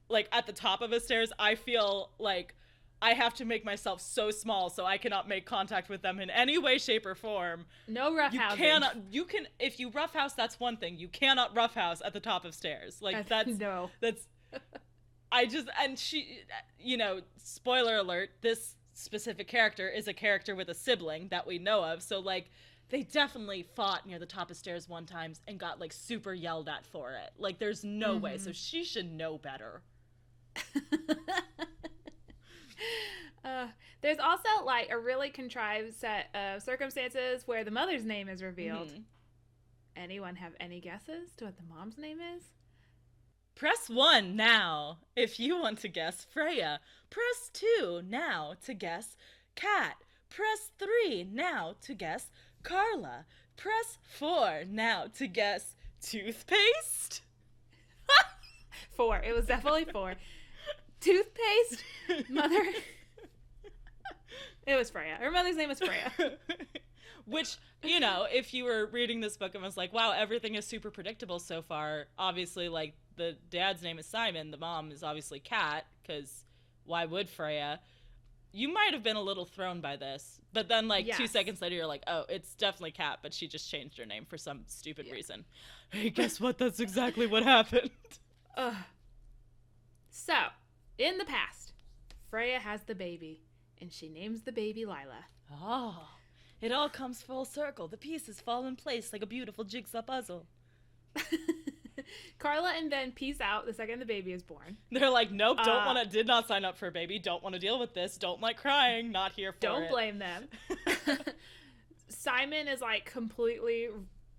like, at the top of the stairs, I feel like I have to make myself so small so I cannot make contact with them in any way, shape, or form. No roughhousing. If you roughhouse, that's one thing. You cannot roughhouse at the top of stairs. Like, and she, spoiler alert, this specific character is a character with a sibling that we know of. So, like, they definitely fought near the top of stairs one time and got, like, super yelled at for it. Like, there's no way. So she should know better. There's also, like, a really contrived set of circumstances where the mother's name is revealed. Anyone have any guesses to what the mom's name is? Press 1 now if you want to guess Freya. Press 2 now to guess Kat. Press 3 now to guess Carla. Press 4 now to guess toothpaste. 4. It was definitely 4. Toothpaste. Mother. It was Freya. Her mother's name was Freya. Which, if you were reading this book and was like, wow, everything is super predictable so far. Obviously, like, the dad's name is Simon. The mom is obviously Kat, because why would Freya? You might have been a little thrown by this. But then, like, 2 seconds later, you're like, oh, it's definitely Kat, but she just changed her name for some stupid reason. Hey, guess what? That's exactly what happened. So, in the past, Freya has the baby, and she names the baby Lila. Oh, it all comes full circle. The pieces fall in place like a beautiful jigsaw puzzle. Carla and Ben peace out the second the baby is born. They're like, nope, did not sign up for a baby, don't want to deal with this, don't like crying, not here for it. Don't blame them. Simon is, like, completely,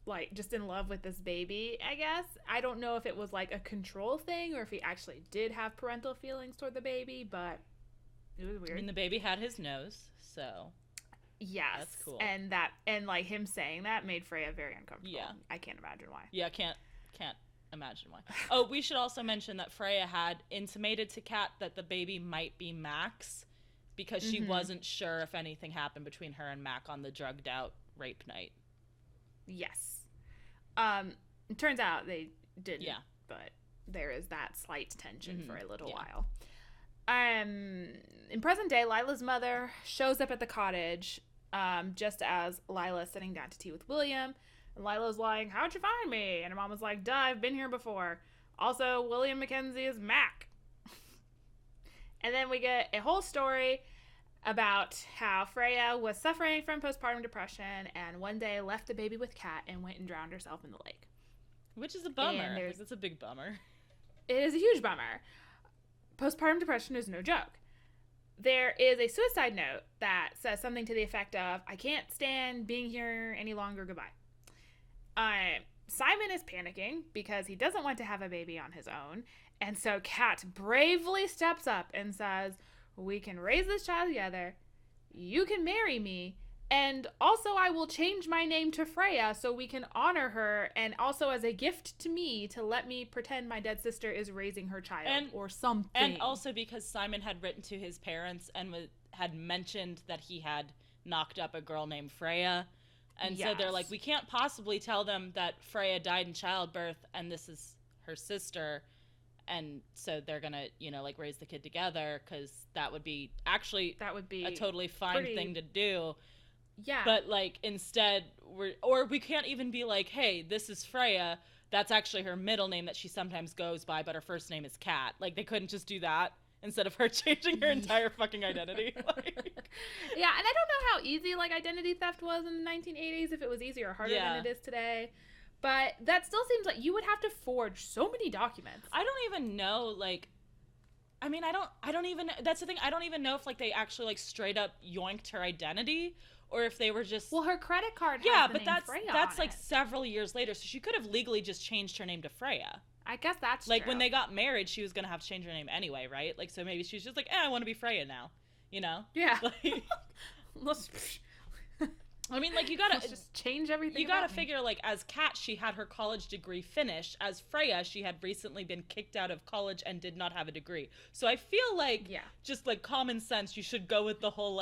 like, just in love with this baby, I guess. I don't know if it was, like, a control thing or if he actually did have parental feelings toward the baby, but it was weird. I mean, the baby had his nose, so... Yes. That's cool. And like, him saying that made Freya very uncomfortable. Yeah. I can't imagine why. Yeah, can't imagine why. Oh, we should also mention that Freya had intimated to Kat that the baby might be Max because she wasn't sure if anything happened between her and Mac on the drugged out rape night. Yes. It turns out they didn't. Yeah. But there is that slight tension for a little while. In present day, Lila's mother shows up at the cottage just as Lila's sitting down to tea with William. And Lila's like, how'd you find me? And her mom was like, duh, I've been here before. Also, William Mackenzie is Mac. And then we get a whole story about how Freya was suffering from postpartum depression and one day left the baby with Kat and went and drowned herself in the lake. Which is a bummer. It's a big bummer. It is a huge bummer. Postpartum depression is no joke. There is a suicide note that says something to the effect of, I can't stand being here any longer, goodbye. Simon is panicking because he doesn't want to have a baby on his own. And so Kat bravely steps up and says, we can raise this child together. You can marry me. And also I will change my name to Freya so we can honor her. And also as a gift to me to let me pretend my dead sister is raising her child or something. And also because Simon had written to his parents and had mentioned that he had knocked up a girl named Freya. And so they're like, we can't possibly tell them that Freya died in childbirth and this is her sister. And so they're going to, raise the kid together because that would be a totally fine thing to do. Yeah. But, instead, we can't even be like, hey, this is Freya. That's actually her middle name that she sometimes goes by, but her first name is Kat. They couldn't just do that instead of her changing her entire fucking identity. Yeah, and I don't know how easy, identity theft was in the 1980s, if it was easier or harder than it is today. But that still seems like you would have to forge so many documents. I don't even know, I don't even, that's the thing, I don't even know if, they actually, straight up yoinked her identity, or if they were just... Well, her credit card has the name Freya that's on it. Several years later, so she could have legally just changed her name to Freya. I guess that's true. When they got married, she was going to have to change her name anyway, right? So maybe she was just I want to be Freya now, Yeah. You gotta... Let's just change everything. You gotta figure, as Kat, she had her college degree finished. As Freya, she had recently been kicked out of college and did not have a degree. So I feel just, common sense, you should go with the whole,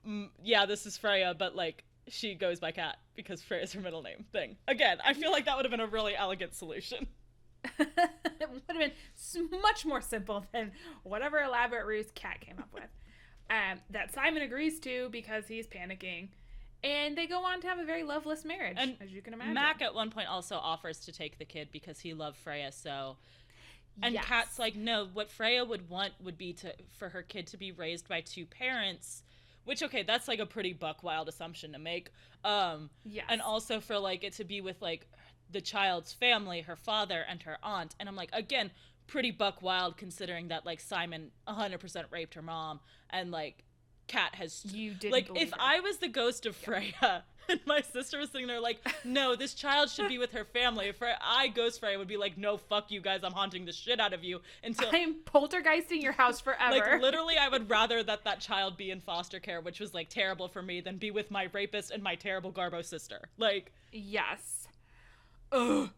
this is Freya, but, she goes by Kat because Freya's her middle name thing. Again, I feel like that would have been a really elegant solution. It would have been much more simple than whatever elaborate ruse Kat came up with. That Simon agrees to because he's panicking. And they go on to have a very loveless marriage, as you can imagine. Mac at one point also offers to take the kid because he loved Freya so... And Kat's like, no, what Freya would want would be for her kid to be raised by two parents... Which, okay, that's, a pretty buck-wild assumption to make. Yes. And also for, it to be with, the child's family, her father and her aunt. And I'm like, again, pretty buck-wild considering that, Simon 100% raped her mom. And, Kat has... You didn't believe if her. I was the ghost of Freya and my sister was sitting there no, this child should be with her family. If I, Ghost Freya, would be like, no, fuck you guys, I'm haunting the shit out of you until... I'm poltergeisting your house forever. Literally, I would rather that child be in foster care, which was, terrible for me, than be with my rapist and my terrible Garbo sister. Yes. Ugh.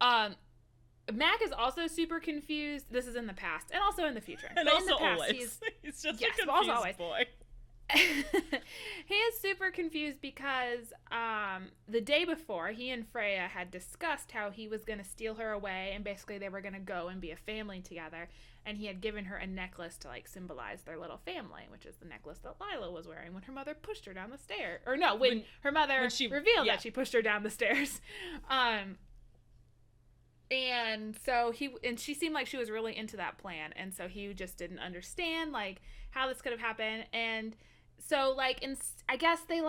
Mac is also super confused. This is in the past and also in the future. And but also in the past, always. He's just a confused boy. He is super confused because the day before, he and Freya had discussed how he was going to steal her away and basically they were going to go and be a family together. And he had given her a necklace to symbolize their little family, which is the necklace that Lila was wearing when her mother pushed her down the stairs. Or no, when her mother revealed that she pushed her down the stairs. And so she seemed like she was really into that plan. And so he just didn't understand how this could have happened. And so I guess they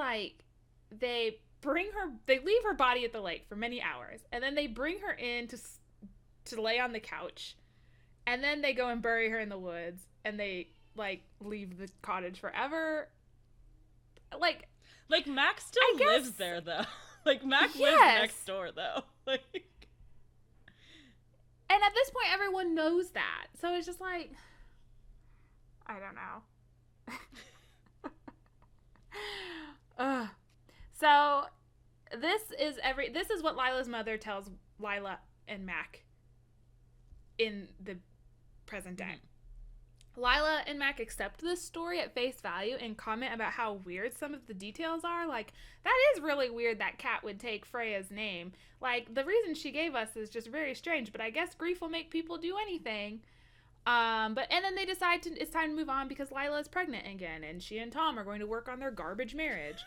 leave her body at the lake for many hours. And then they bring her in to lay on the couch. And then they go and bury her in the woods. And they leave the cottage forever. Mac still lives there though. Mac lives next door though. And at this point, everyone knows that. So it's just I don't know. So this is what Lila's mother tells Lila and Mac in the present day. Mm-hmm. Lila and Mac accept this story at face value and comment about how weird some of the details are. That is really weird that Kat would take Freya's name. The reason she gave us is just very strange, but I guess grief will make people do anything. And then they decide it's time to move on because Lila is pregnant again, and she and Tom are going to work on their garbage marriage.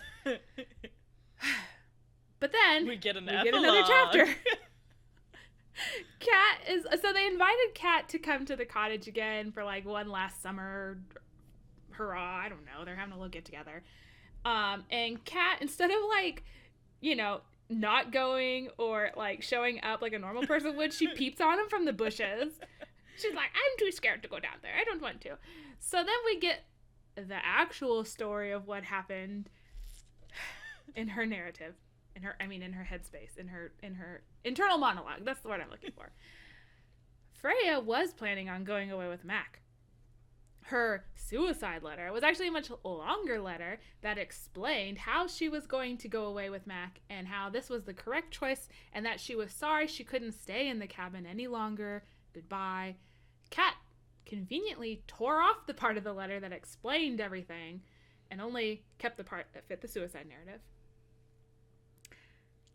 But then we get another chapter. So they invited Kat to come to the cottage again for like one last summer hurrah. I don't know. They're having a little get together. And Kat, instead of like, you know, not going or like showing up like a normal person would, she peeps on him from the bushes. She's like, I'm too scared to go down there. I don't want to. So then we get the actual story of what happened in her narrative, in her headspace, in her internal monologue. That's the word I'm looking for. Freya was planning on going away with Mac. Her suicide letter was actually a much longer letter that explained how she was going to go away with Mac and how this was the correct choice and that she was sorry she couldn't stay in the cabin any longer. Goodbye. Kat conveniently tore off the part of the letter that explained everything and only kept the part that fit the suicide narrative.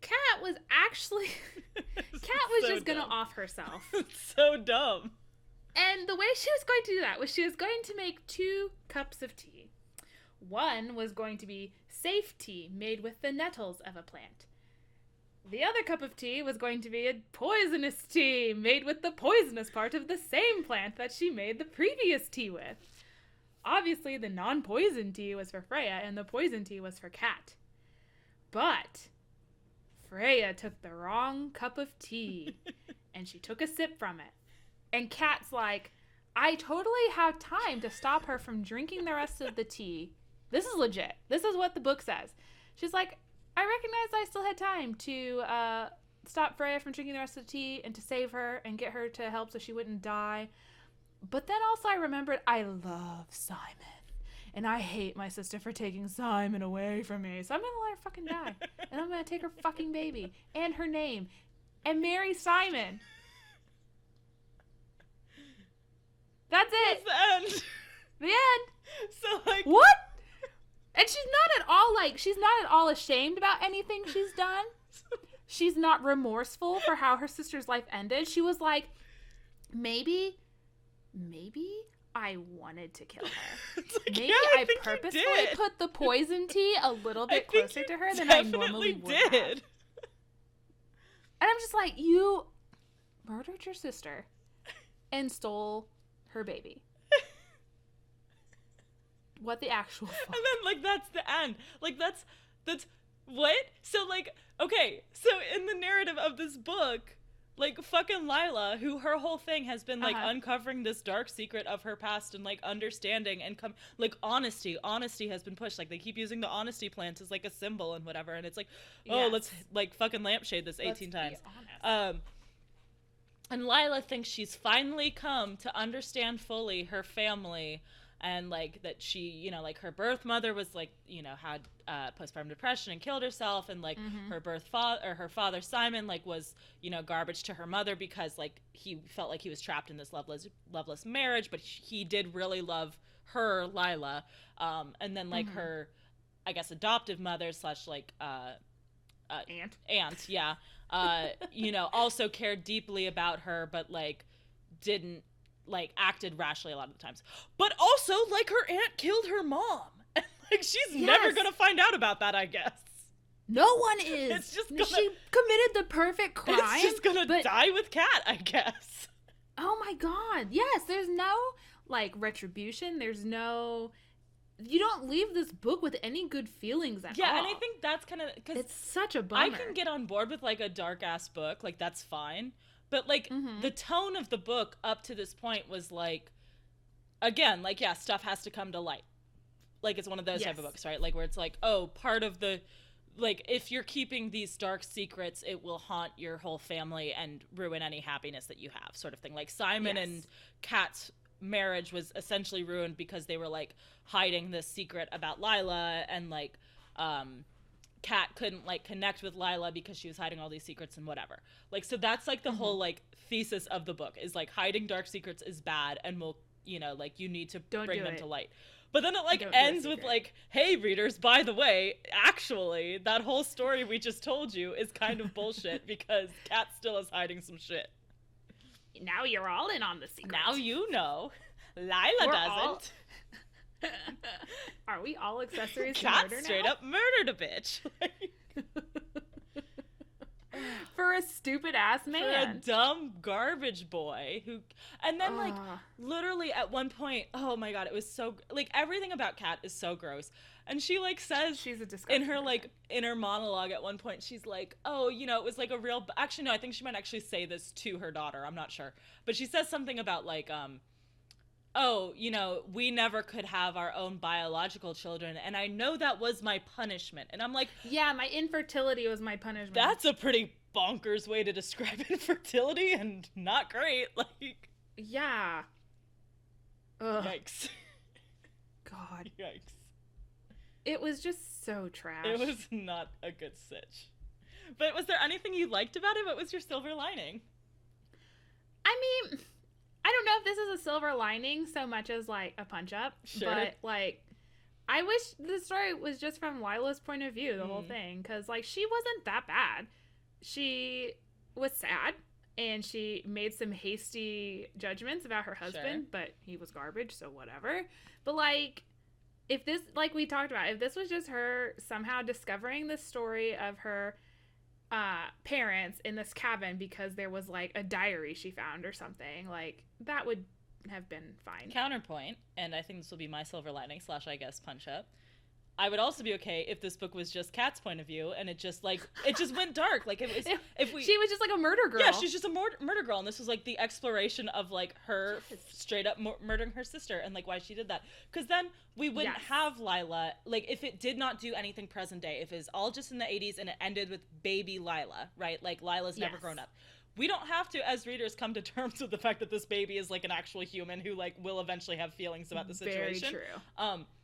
Kat was so just going to dumb. off herself. So dumb. And the way she was going to do that was she was going to make 2 cups of tea. One was going to be safe tea made with the nettles of a plant. The other cup of tea was going to be a poisonous tea made with the poisonous part of the same plant that she made the previous tea with. Obviously, the non-poison tea was for Freya and the poison tea was for Kat. But Freya took the wrong cup of tea and she took a sip from it. And Kat's like, I totally have time to stop her from drinking the rest of the tea. This is legit. This is what the book says. She's like, I recognized I still had time to stop Freya from drinking the rest of the tea and to save her and get her to help so she wouldn't die. But then also I remembered I love Simon. And I hate my sister for taking Simon away from me. So I'm going to let her fucking die. And I'm going to take her fucking baby and her name and marry Simon. That's it. That's the end. The end. So, like... What? And she's not at all ashamed about anything she's done. She's not remorseful for how her sister's life ended. She was like, maybe I wanted to kill her. Like, Maybe yeah, I purposefully put the poison tea a little bit closer to her than I normally would have. And I'm just like, you murdered your sister and stole her baby. What the actual fuck? And then, like, that's the end. Like, that's what? So, like, okay, so in the narrative of this book, like, fucking Lila, who her whole thing has been, like, uncovering this dark secret of her past and, like, understanding and like, honesty has been pushed. Like, they keep using the honesty plant as, like, a symbol and whatever, and it's like, oh, let's, like, fucking lampshade this 18 times. And Lila thinks she's finally come to understand fully her family and, like, that she, you know, like, her birth mother was, like, you know, had postpartum depression and killed herself, and, like, her father Simon, like, was, you know, garbage to her mother because, like, he felt like he was trapped in this loveless marriage, but he did really love her, Lila, and then, like, her, I guess, adoptive mother / like, aunt, yeah, you know, also cared deeply about her, but, like, didn't, like, acted rashly a lot of the times. But also, like, her aunt killed her mom. And, like, she's never gonna find out about that, I guess. No one is. It's just she committed the perfect crime. It's just gonna die with Kat, I guess. Oh my god. Yes, there's no, like, retribution. There's no... You don't leave this book with any good feelings at all. Yeah, and I think that's kind of... It's such a bummer. I can get on board with, like, a dark-ass book. Like, that's fine. But, like, the tone of the book up to this point was, like, again, like, yeah, stuff has to come to light. Like, it's one of those type of books, right? Like, where it's like, oh, part of the, like, if you're keeping these dark secrets, it will haunt your whole family and ruin any happiness that you have, sort of thing. Like, Simon and Kat's marriage was essentially ruined because they were, like, hiding this secret about Lila, and, like, Kat couldn't, like, connect with Lila because she was hiding all these secrets and whatever. Like, so that's, like, the whole, like, thesis of the book is, like, hiding dark secrets is bad and will, you know, like, you need to bring them to light. But then it, like, ends with, like, hey, readers, by the way, actually, that whole story we just told you is kind of bullshit because Kat still is hiding some shit. Now you're all in on the secret. Now you know. Lila doesn't. Are we all accessories to Kat murder now? straight up murdered a bitch. for a stupid ass man. For a dumb garbage boy who, and then like literally at one point, oh my god, it was so like everything about Kat is so gross. And she like says she's a disgusting in her person. like inner monologue at one point, she's like, oh, you know, it was like a real, actually no, I think she might actually say this to her daughter, I'm not sure, but she says something about like oh, you know, we never could have our own biological children, and I know that was my punishment. And I'm like, yeah, my infertility was my punishment. That's a pretty bonkers way to describe infertility, and not great. Like, yeah. Ugh. Yikes. God. Yikes. It was just so trash. It was not a good sitch. But was there anything you liked about it? What was your silver lining? I mean, I don't know if this is a silver lining so much as like a punch up, sure. But like I wish the story was just from Lila's point of view, the whole thing, because like she wasn't that bad. She was sad and she made some hasty judgments about her husband, but he was garbage, so whatever. But like if this, like we talked about, if this was just her somehow discovering the story of her parents in this cabin because there was like a diary she found or something, like that would have been fine. Counterpoint, and I think this will be my silver lining / I guess punch up, I would also be okay if this book was just Kat's point of view and it just went dark. Like she was just like a murder girl. Yeah, she's just a murder girl, and this was like the exploration of like her straight up murdering her sister and like why she did that. Because then we wouldn't have Lila, like if it did not do anything present day, if it was all just in the 80s and it ended with baby Lila, right? Like Lila's never grown up. We don't have to, as readers, come to terms with the fact that this baby is like an actual human who like will eventually have feelings about the situation.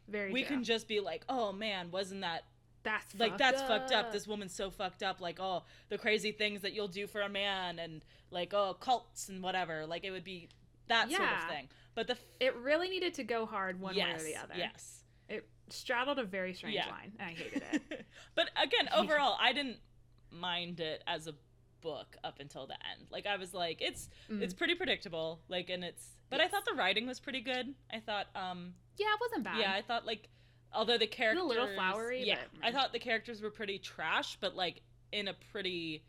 Very true. We can just be like, oh man, wasn't that that's fucked up. This woman's so fucked up. Like, oh, the crazy things that you'll do for a man, and like, oh, cults and whatever. Like, it would be that sort of thing. But it really needed to go hard one way or the other. Yes. It straddled a very strange line, and I hated it. But again, overall, I didn't mind it as a book up until the end. Like, I was like, it's pretty predictable. Like, and but I thought the writing was pretty good. I thought, yeah, it wasn't bad. Yeah, I thought like, although the characters, a little flowery. Yeah, but, I thought the characters were pretty trash, but like in a pretty,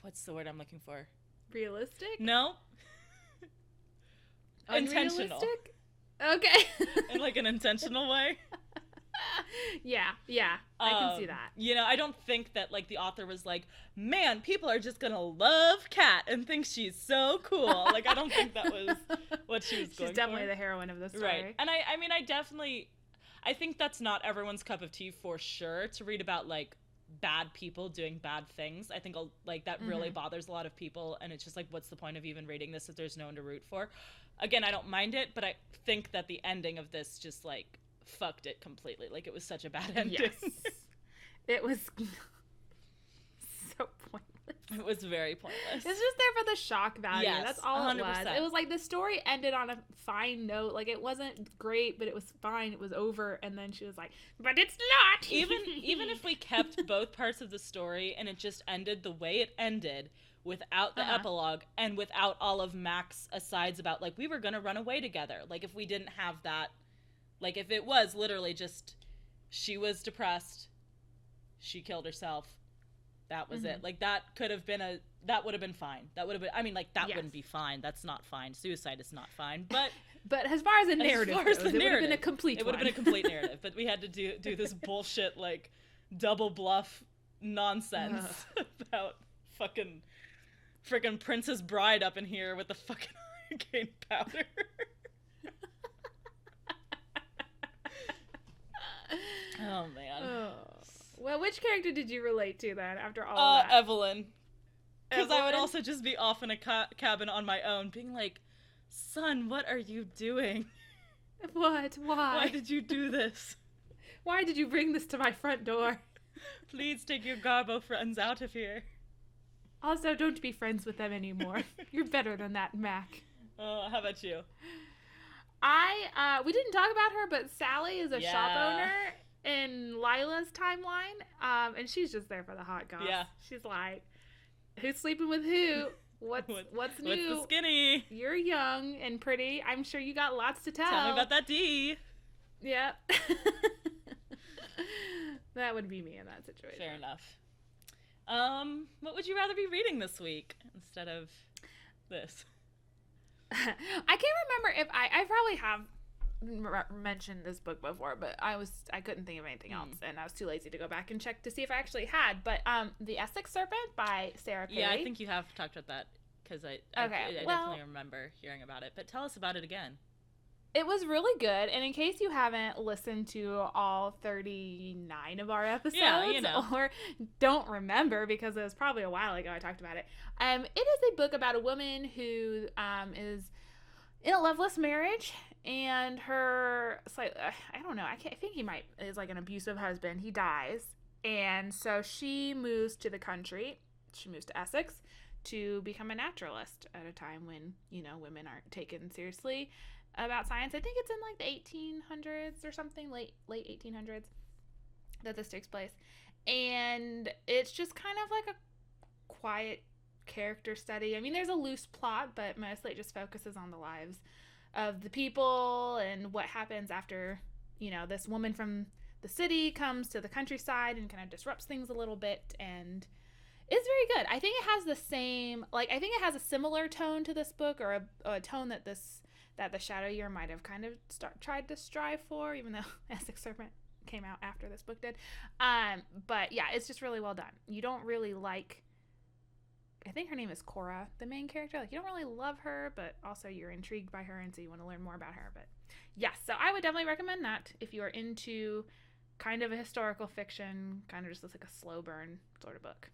what's the word I'm looking for? Realistic? No. Intentional. Okay. In like an intentional way. Yeah, I can see that. You know, I don't think that like the author was like, man, people are just gonna love Kat and think she's so cool. Like, I don't think that was what she was going for. She's definitely the heroine of the story. Right. And I mean, I think that's not everyone's cup of tea for sure, to read about like bad people doing bad things. I think like that really bothers a lot of people, and it's just like, what's the point of even reading this if there's no one to root for? Again, I don't mind it, but I think that the ending of this just like fucked it completely. Like, it was such a bad ending. Yes. It was so pointless. It was very pointless. It's just there for the shock value. Yes, that's all 100%. It was. It was like the story ended on a fine note. Like, it wasn't great, but it was fine. It was over, and then she was like, but it's not. Even if we kept both parts of the story and it just ended the way it ended, without the epilogue and without all of Mac's asides about like, we were gonna run away together. Like, if we didn't have that, like, if it was literally just she was depressed, she killed herself, that was it. Like, that would have been fine. That would have been, I mean, like, that wouldn't be fine. That's not fine. Suicide is not fine. But as far as the narrative goes, it would have been a complete It would have been a complete narrative. But we had to do this bullshit, like, double bluff nonsense about freaking Princess Bride up in here with the fucking hurricane powder. Oh, man. Oh. Well, which character did you relate to then after all of that? Evelyn. Because I would also just be off in a cabin on my own being like, son, what are you doing? What? Why? Why did you do this? Why did you bring this to my front door? Please take your garbo friends out of here. Also, don't be friends with them anymore. You're better than that, Mac. How about you? We didn't talk about her, but Sally is a shop owner in Lila's timeline, and she's just there for the hot goss. Yeah. She's like, who's sleeping with who? What's new? What's the skinny? You're young and pretty. I'm sure you got lots to tell. Tell me about that D. Yep. That would be me in that situation. Fair enough. What would you rather be reading this week instead of this? I can't remember if I probably have mentioned this book before, but I couldn't think of anything else, and I was too lazy to go back and check to see if I actually had. But The Essex Serpent by Sarah Perry. Yeah, I think you have talked about that because I definitely remember hearing about it. But tell us about it again. It was really good, and in case you haven't listened to all 39 of our episodes, or don't remember because it was probably a while ago I talked about it, it is a book about a woman who is in a loveless marriage, and her, I don't know, I think he is like an abusive husband. He dies, and so she moves to the country. She moves to Essex to become a naturalist at a time when, women aren't taken seriously about science. I think it's in like the 1800s or something, late 1800s that this takes place. And it's just kind of like a quiet character study. I mean, there's a loose plot, but mostly it just focuses on the lives of the people and what happens after, this woman from the city comes to the countryside and kind of disrupts things a little bit. And it's very good. I think it has the same, I think it has a similar tone to this book, or a tone that the Shadow Year might have kind of tried to strive for, even though Essex Serpent came out after this book did. But yeah, it's just really well done. You don't really I think her name is Cora, the main character. You don't really love her, but also you're intrigued by her, and so you want to learn more about her. But yes, so I would definitely recommend that if you are into kind of a historical fiction, kind of just like a slow burn sort of book.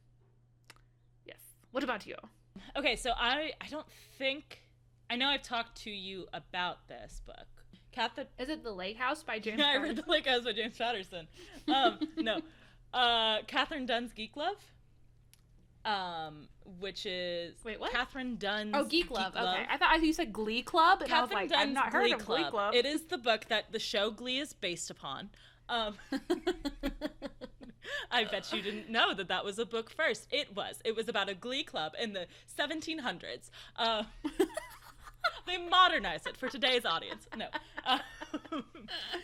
Yes. What about you? Okay, so I don't think... I know I've talked to you about this book. Is it The Lake House by James Patterson? Patterson? I read The Lake House by James Patterson. No. Katherine Dunn's Geek Love. Which is... Wait, what? Katherine Dunn's Geek Love. Okay. I thought you said Glee Club, and Katherine I was like, Dunn's I've not heard of Glee Club. It is the book that the show Glee is based upon. I bet you didn't know that was a book first. It was about a Glee club in the 1700s. They modernized it for today's audience.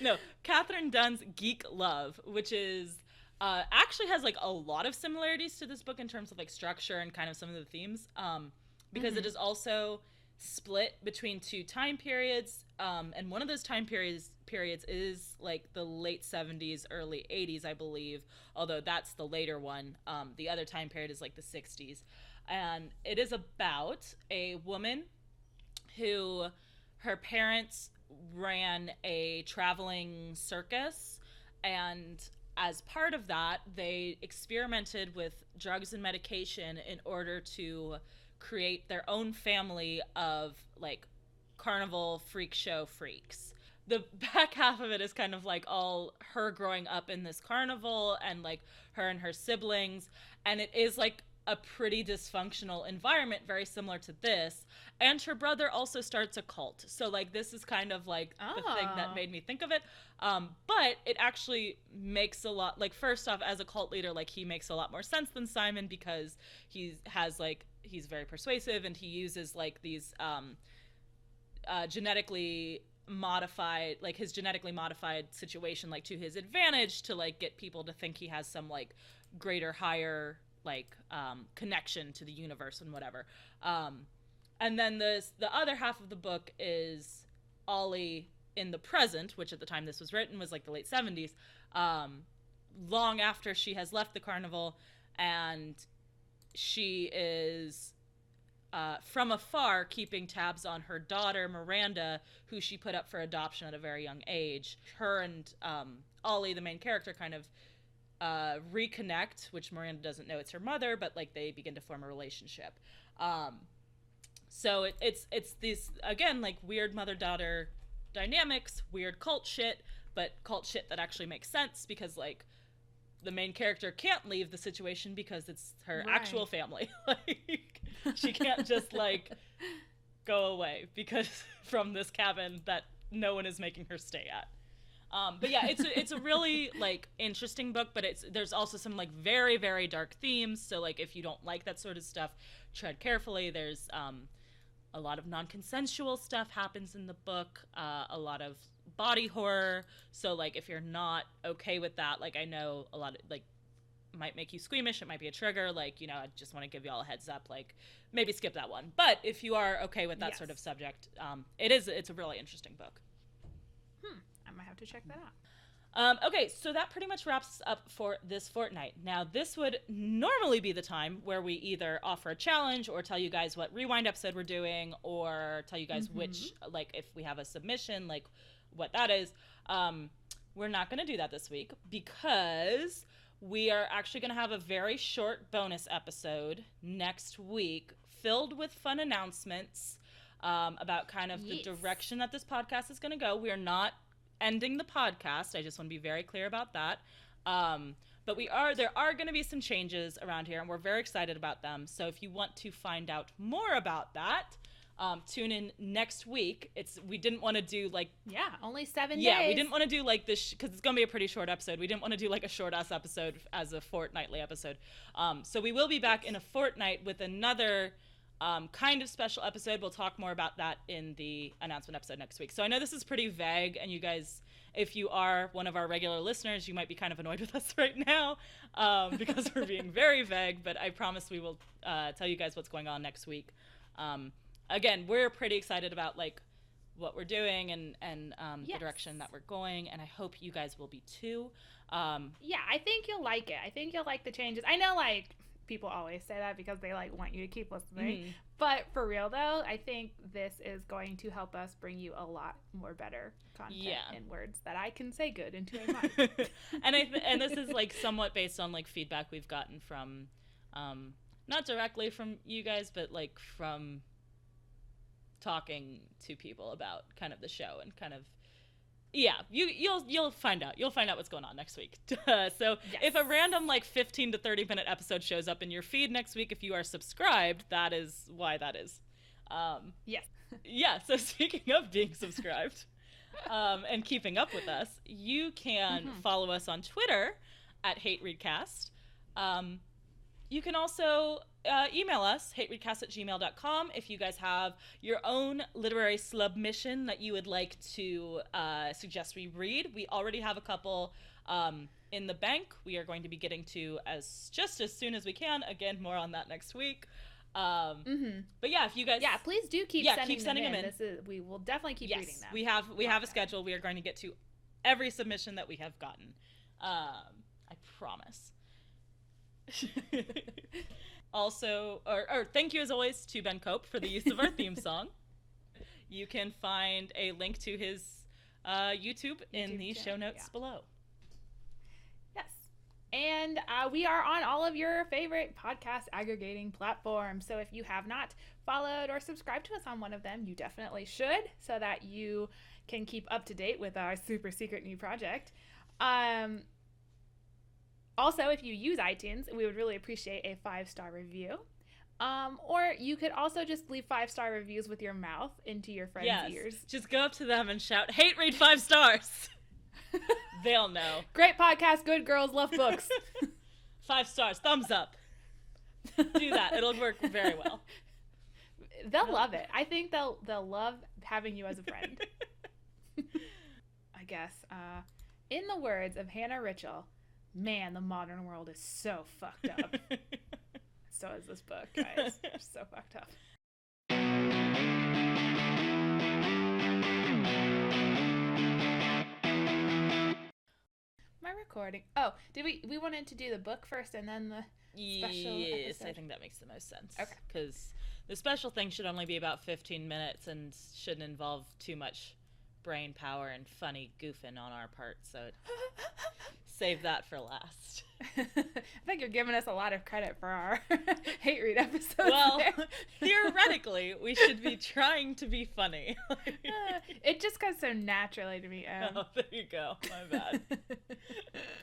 No, Katherine Dunn's Geek Love, which is actually has a lot of similarities to this book in terms of structure and kind of some of the themes, because it is also split between two time periods, and one of those time periods is the late 70s, early 80s, I believe, although that's the later one. The other time period is the 60s, and it is about a woman who, her parents ran a traveling circus, and as part of that, they experimented with drugs and medication in order to create their own family of carnival freak show freaks. The back half of it is kind of all her growing up in this carnival, and her and her siblings, and it is a pretty dysfunctional environment, very similar to this. And her brother also starts a cult. So this is kind of the thing that made me think of it. But it actually makes a lot, first off, as a cult leader, he makes a lot more sense than Simon, because he's very persuasive, and he uses these genetically modified, his genetically modified situation to his advantage to get people to think he has some greater, higher connection to the universe and whatever. And then the other half of the book is Ollie in the present, which at the time this was written was the late 70s, long after she has left the carnival, and she is from afar keeping tabs on her daughter Miranda, who she put up for adoption at a very young age. Her and Ollie, the main character, kind of reconnect, which Miranda doesn't know it's her mother, but they begin to form a relationship. So it's these, again, weird mother-daughter dynamics, weird cult shit, but cult shit that actually makes sense, because the main character can't leave the situation because it's her actual family. She can't just go away because from this cabin that no one is making her stay at. But yeah, it's a really interesting book, but there's also some very, very dark themes. So if you don't like that sort of stuff, tread carefully. There's a lot of non-consensual stuff happens in the book, a lot of body horror. So if you're not okay with that, I know a lot of might make you squeamish. It might be a trigger. Like, you know, I just want to give you all a heads up, like maybe skip that one. But if you are okay with that sort of subject, it's a really interesting book. I might have to check that out. Okay, so that pretty much wraps up for this fortnight. Now, this would normally be the time where we either offer a challenge or tell you guys what rewind episode we're doing, or tell you guys which, like, if we have a submission, like, what that is. We're not going to do that this week because we are actually going to have a very short bonus episode next week filled with fun announcements about kind of the direction that this podcast is going to go. We are not ending the podcast. I just want to be very clear about that. But there are going to be some changes around here, and we're very excited about them. So if you want to find out more about that, tune in next week. We didn't want to do like only 7 days. Yeah, we didn't want to do like this because it's going to be a pretty short episode. We didn't want to do like a short ass episode as a fortnightly episode. So we will be back in a fortnight with another kind of special episode. We'll talk more about that in the announcement episode next week. So I know this is pretty vague, and you guys, if you are one of our regular listeners, you might be kind of annoyed with us right now because we're being very vague, but I promise we will tell you guys what's going on next week. Again, we're pretty excited about like what we're doing and the direction that we're going, and I hope you guys will be too. I think you'll like it. I think you'll like the changes. I know, like, people always say that because they like want you to keep listening, but for real though, I think this is going to help us bring you a lot more better content in words that I can say good into a mic. and this is like somewhat based on like feedback we've gotten from not directly from you guys, but like from talking to people about kind of the show and kind of you'll find out what's going on next week. So if a random like 15 to 30 minute episode shows up in your feed next week, if you are subscribed, that is why that is. So speaking of being subscribed and keeping up with us, you can follow us on Twitter at HateReadcast. You can also email us, hatereadcast@gmail.com, if you guys have your own literary submission that you would like to suggest we read. We already have a couple in the bank. We are going to be getting to as soon as we can. Again, more on that next week. But yeah, if you guys... Yeah, please do keep sending them in. We will definitely keep reading them. We have a schedule. We are going to get to every submission that we have gotten. I promise. Also, or thank you as always to Ben Cope for the use of our theme song. You can find a link to his YouTube in the show notes below. Yes. And we are on all of your favorite podcast aggregating platforms. So if you have not followed or subscribed to us on one of them, you definitely should, so that you can keep up to date with our super secret new project. Also, if you use iTunes, we would really appreciate a 5-star review. Or you could also just leave 5-star reviews with your mouth into your friends' ears. Just go up to them and shout, "Hate Read 5 stars." They'll know. Great podcast, good girls, love books. 5 stars, thumbs up. Do that. It'll work very well. They'll love it. I think they'll love having you as a friend. I guess. In the words of RIchell, man, the modern world is so fucked up. So is this book, guys. It's so fucked up. My recording. Oh, did we wanted to do the book first and then the special episode? I think that makes the most sense. Okay. Because the special thing should only be about 15 minutes and shouldn't involve too much brain power and funny goofing on our part, so save that for last. I think you're giving us a lot of credit for our hate read episodes. Well, theoretically, we should be trying to be funny. It just comes so naturally to me. Oh, there you go. My bad.